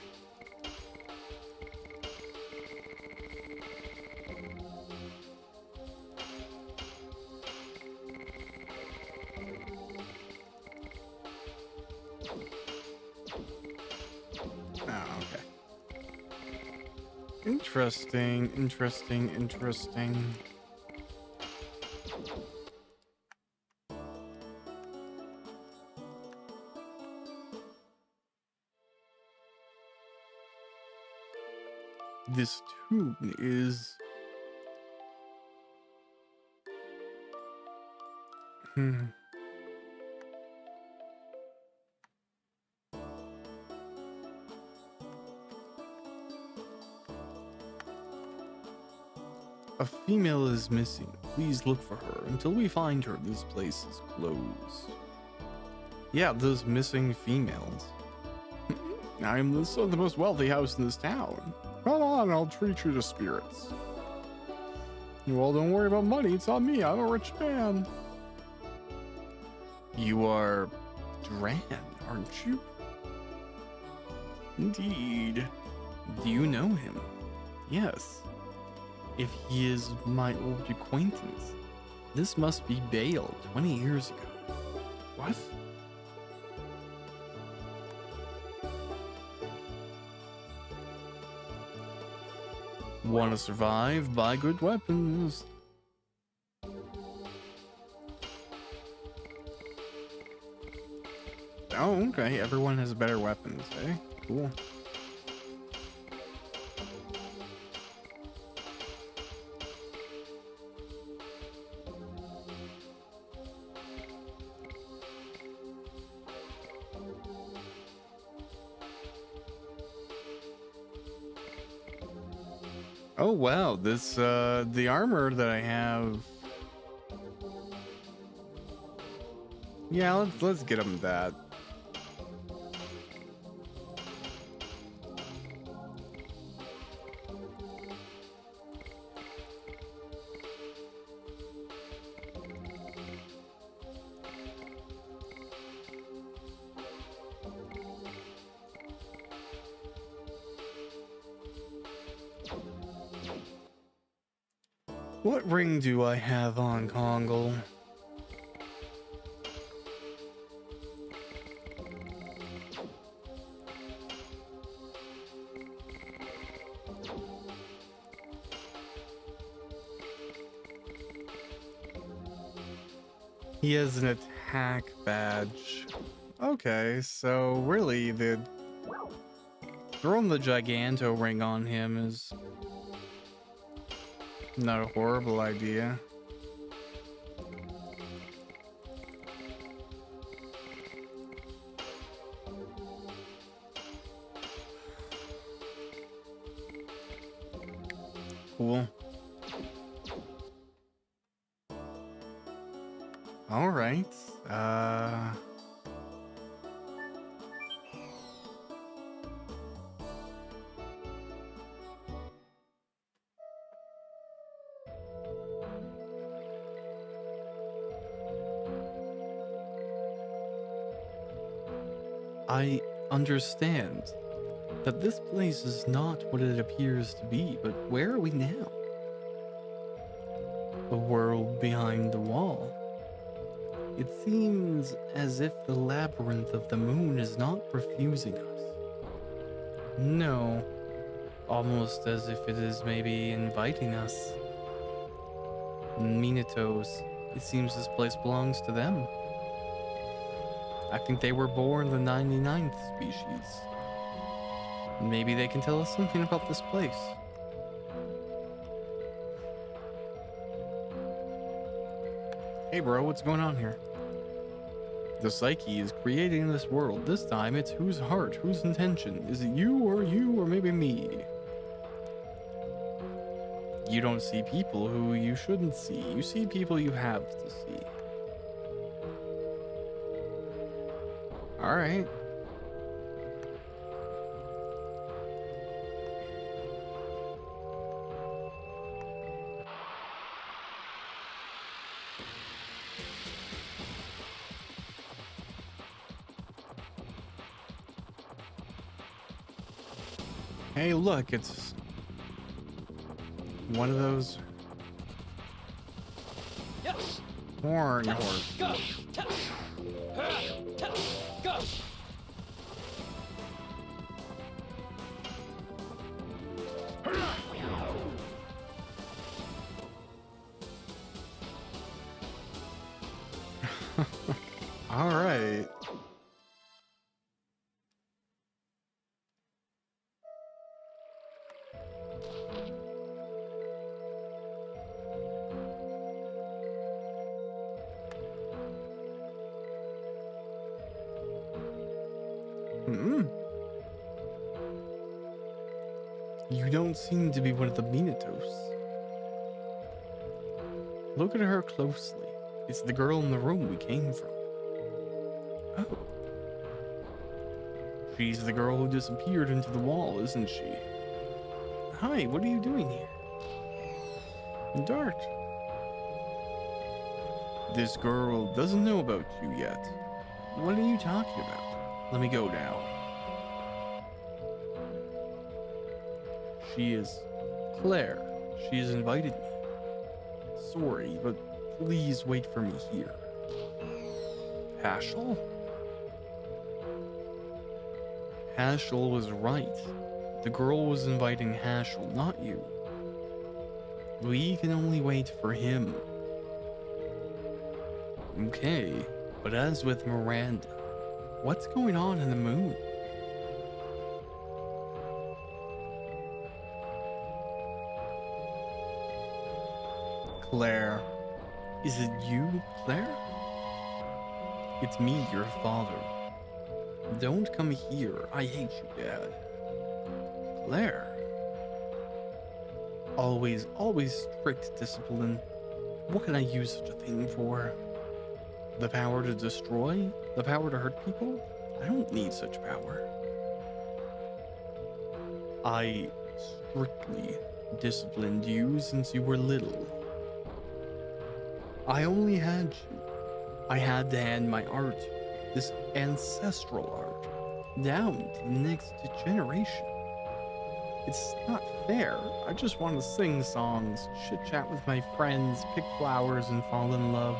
okay. Interesting. This tune is... A female is missing. Please look for her. Until we find her, this place is closed. Yeah, those missing females. I'm the son of the most wealthy house in this town. Come on, I'll treat you to spirits. Well, don't worry about money. It's on me. I'm a rich man. You are Dran, aren't you? Indeed. Do you know him? Yes. If he is my old acquaintance, this must be Bale 20 years ago. What? Want to survive? Buy good weapons. Oh, okay. Everyone has better weapons, eh? Cool. Oh wow, this the armor that I have. Yeah, let's get him that. What ring do I have on Kongle? He has an attack badge. Okay, so really throwing the Giganto ring on him is not a horrible idea. Cool. All right. I understand that this place is not what it appears to be, but where are we now? The world behind the wall. It seems as if the labyrinth of the moon is not refusing us. No, almost as if it is maybe inviting us. Minotaurs, it seems this place belongs to them. I think they were born the 99th species. Maybe they can tell us something about this place. Hey bro, what's going on here? The Psyche is creating this world. This time it's whose heart, whose intention? Is it you, or maybe me? You don't see people who you shouldn't see. You see people you have to see. Alright. Hey, look, it's one of those Yes. horn horses. Go. Go. All right. You don't seem to be one of the Minotaurs. Look at her closely. It's the girl in the room we came from. Oh. She's the girl who disappeared into the wall, isn't she? Hi, what are you doing here? Dart. This girl doesn't know about you yet. What are you talking about? Let me go now. She is Claire. She has invited me. Sorry, but please wait for me here. Hashel? Hashel was right. The girl was inviting Hashel, not you. We can only wait for him. Okay, but as with Miranda, what's going on in the moon? Claire. Is it you, Claire? It's me, your father. Don't come here. I hate you, Dad. Claire. Always strict discipline. What can I use such a thing for? The power to destroy? The power to hurt people? I don't need such power. I strictly disciplined you since you were little. I only had you. I had to hand my art, this ancestral art, down to the next generation. It's not fair. I just want to sing songs, chit chat with my friends, pick flowers, and fall in love.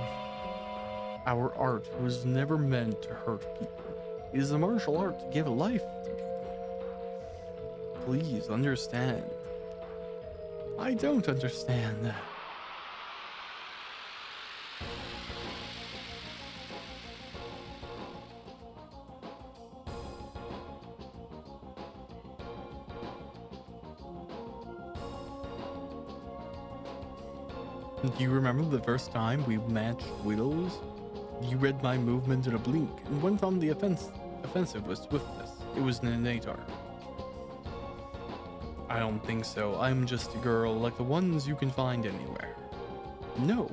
Our art was never meant to hurt people. It is a martial art to give life to people. Please understand. I don't understand. Do you remember the first time we matched whittles? You read my movement in a blink and went on the offensive with swiftness. It was an innate art. I don't think so. I'm just a girl like the ones you can find anywhere. No,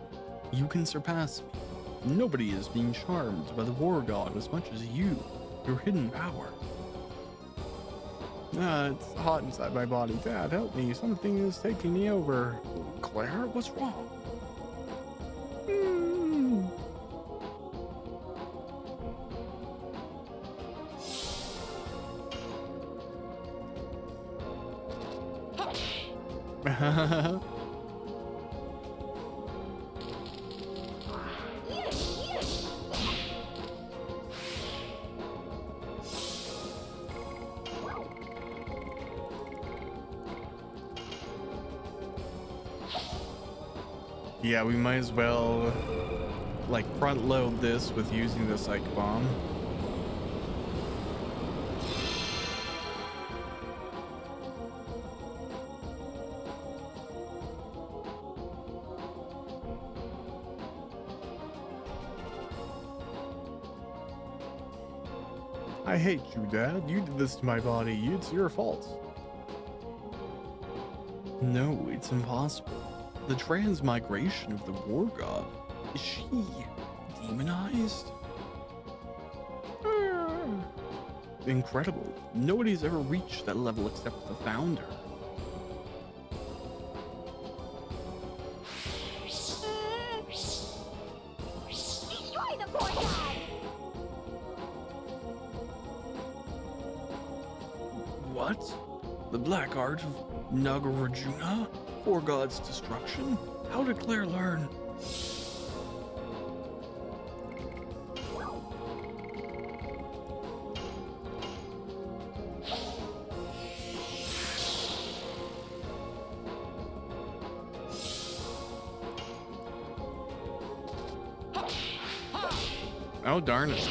you can surpass me. Nobody is being charmed by the war god as much as you, your hidden power. It's hot inside my body. Dad, help me. Something is taking me over. Claire, what's wrong? Yeah, we might as well like front load this with using the psych bomb. I hate you, Dad. You did this to my body. It's your fault. No, it's impossible. The transmigration of the war god. Is she demonized? Incredible. Nobody's ever reached that level except the founder. Destroy the poor god! What? The black art of Nagarjuna? For God's destruction? How did Claire learn? Oh, darn it.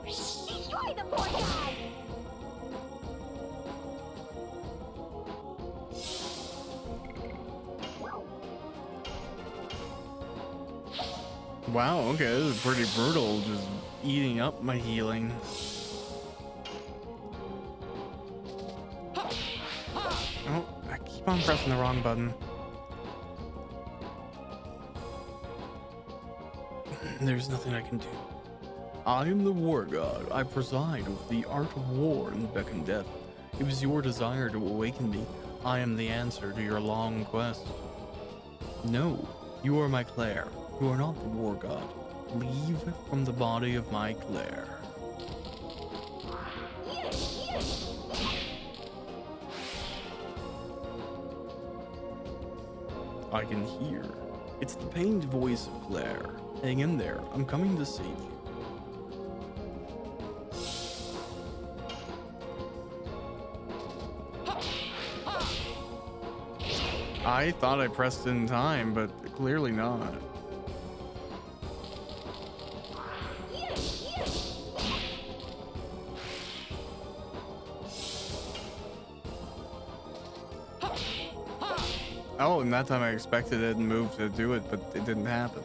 Destroy the poor god! Wow, okay, this is pretty brutal, just eating up my healing. Oh, I keep on pressing the wrong button. There's nothing I can do. I am the war god. I preside over the art of war and beckon death. It was your desire to awaken me. I am the answer to your long quest. No, you are my Claire. You are not the war god. Leave from the body of my Claire. I can hear. It's the pained voice of Claire. Hang in there. I'm coming to save you. I thought I pressed in time, but clearly not. Oh, and that time I expected it and moved to do it, but it didn't happen.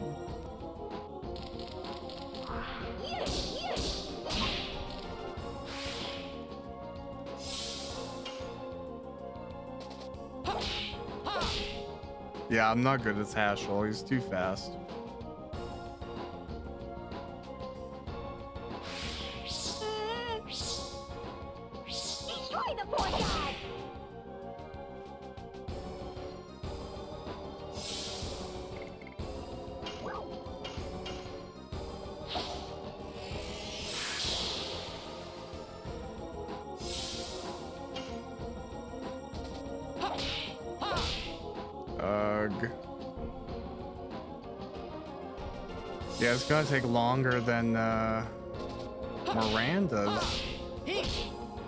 Yeah, I'm not good as Haschel. He's too fast. Destroy the poor god! Ugh. Yeah, it's gonna take longer than Miranda's. Heat!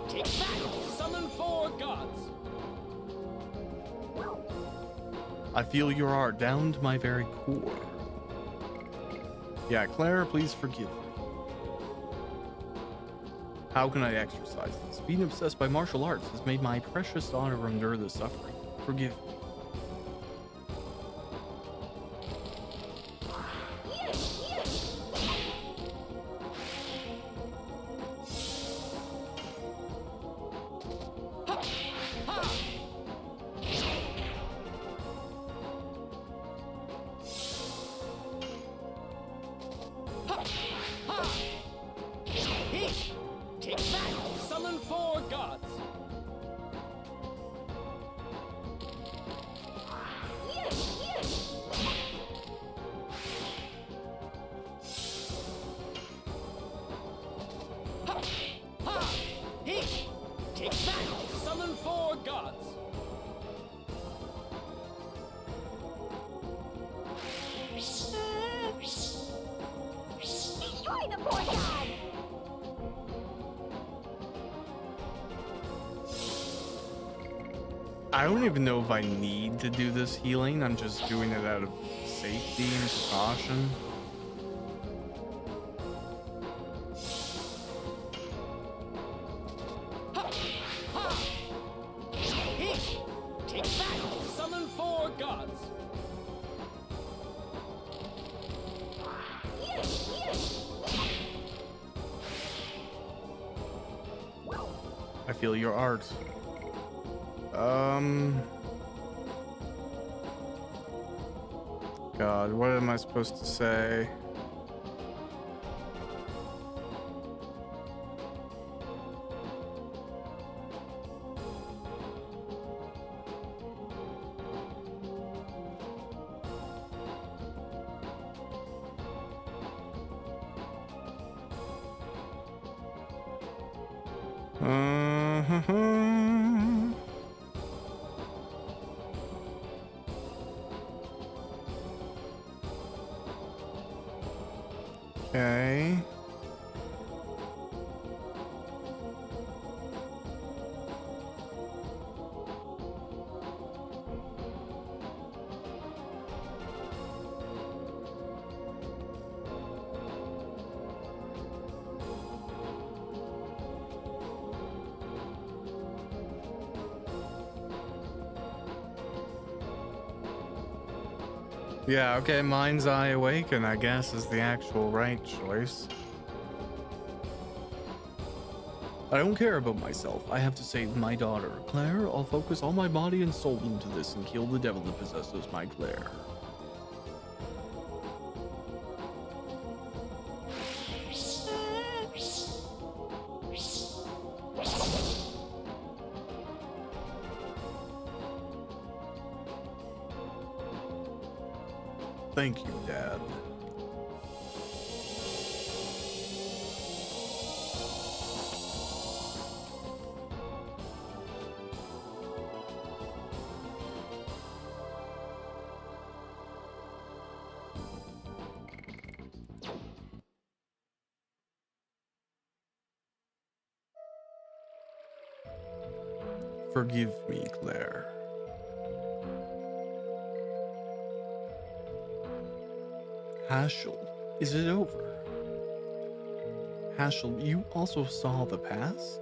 Take that! Summon 4 gods! I feel your art down to my very core. Yeah, Claire, please forgive me. How can I exercise this? Being obsessed by martial arts has made my precious daughter endure the suffering. Forgive me. Heat! Take that! Summon 4 gods! Heat! Take that! Summon 4 gods! Destroy the poor god! I don't even know if I need to do this healing. I'm just doing it out of safety and precaution. Heat! Take that! Summon 4 gods! I feel your art. God, what am I supposed to say? Okay. Yeah, okay, Mind's Eye Awaken, I guess, is the actual right choice. I don't care about myself. I have to save my daughter. Claire, I'll focus all my body and soul into this and kill the devil that possesses my Claire. Thank you, Dad. Forgive me, Claire. Haschel, is it over? Haschel, you also saw the past?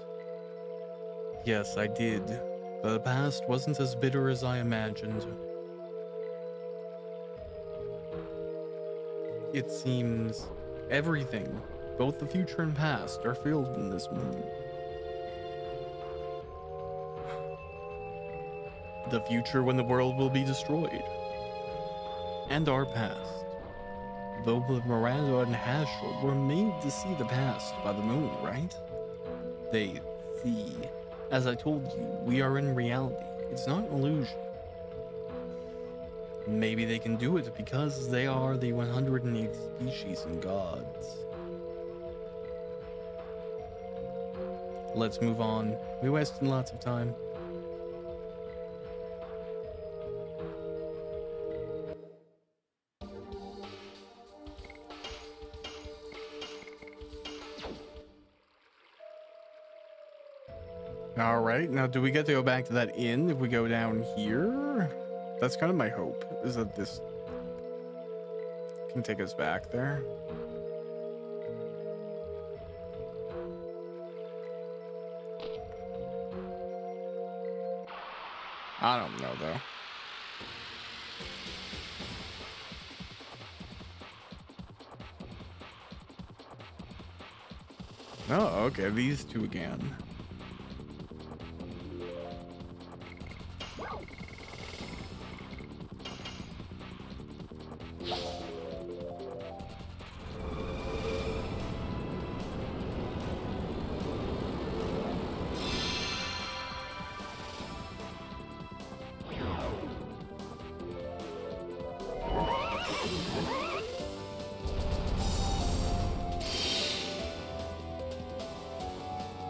Yes, I did. The past wasn't as bitter as I imagined. It seems everything, both the future and past, are filled in this moment. The future when the world will be destroyed. and our past. Though Miranda and Haschel were made to see the past by the moon, right? They see. As I told you, we are in reality. It's not an illusion. Maybe they can do it because they are the 108th species in gods. Let's move on. We wasted lots of time. All right, now do we get to go back to that inn if we go down here? That's kind of my hope, is that this can take us back there. I don't know, though. Oh, okay, these two again.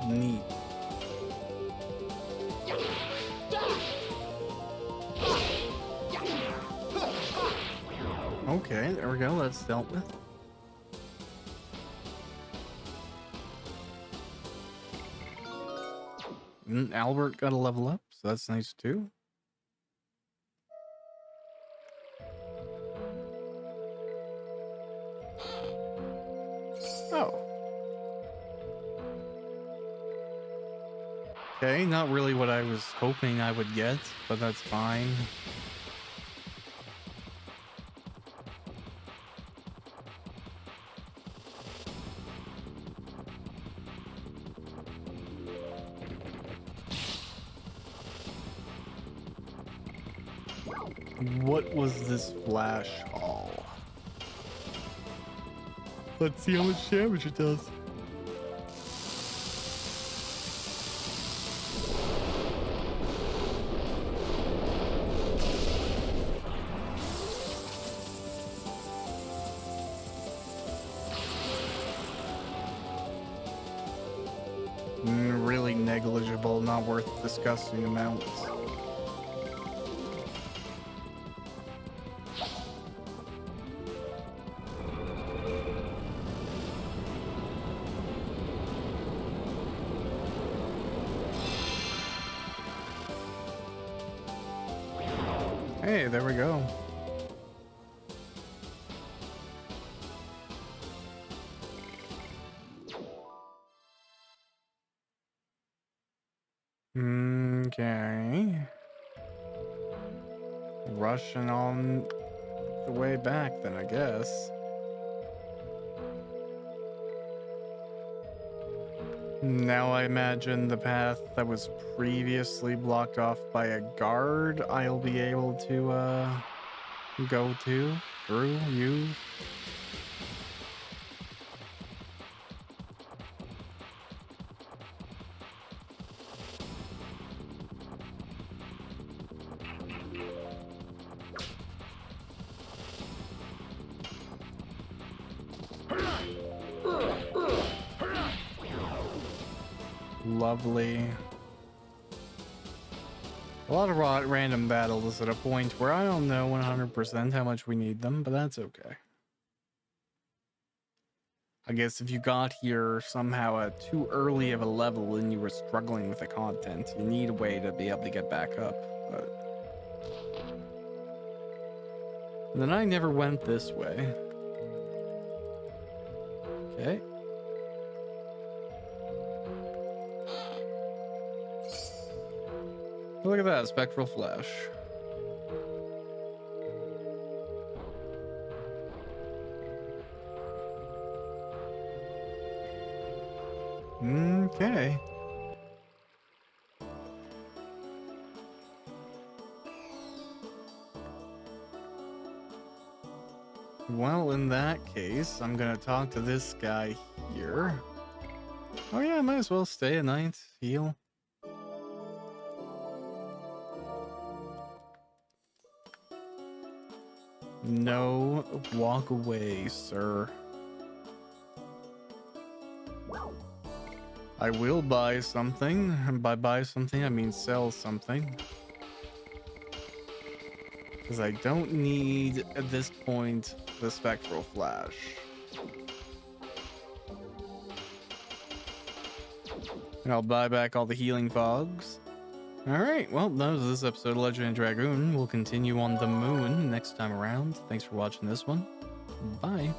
Neat. Okay, there we go. That's dealt with. Albert got a level up, so that's nice too. Oh. Okay, not really what I was hoping I would get, but that's fine. What was this flash haul? Let's see how much damage it does. Really negligible, not worth discussing amounts. Hey, there we go. Okay. Rushing on the way back then, I guess. Now I imagine the path that was previously blocked off by a guard, I'll be able to go to, through, use. Lovely. A lot of random battles at a point where I don't know 100% how much we need them, but that's okay. I guess if you got here somehow at too early of a level and you were struggling with the content, you need a way to be able to get back up. But and then I never went this way. Okay. Look at that, spectral flash. Okay. well, in that case, I'm gonna talk to this guy here. Oh yeah, I might as well stay a night, heal. No, walk away, sir. I will buy something, and by buy something, I mean sell something. Because I don't need, at this point, the Spectral Flash. And I'll buy back all the healing fogs. Alright, well, that was this episode of Legend of Dragoon. We'll continue on the moon next time around. Thanks for watching this one. Bye.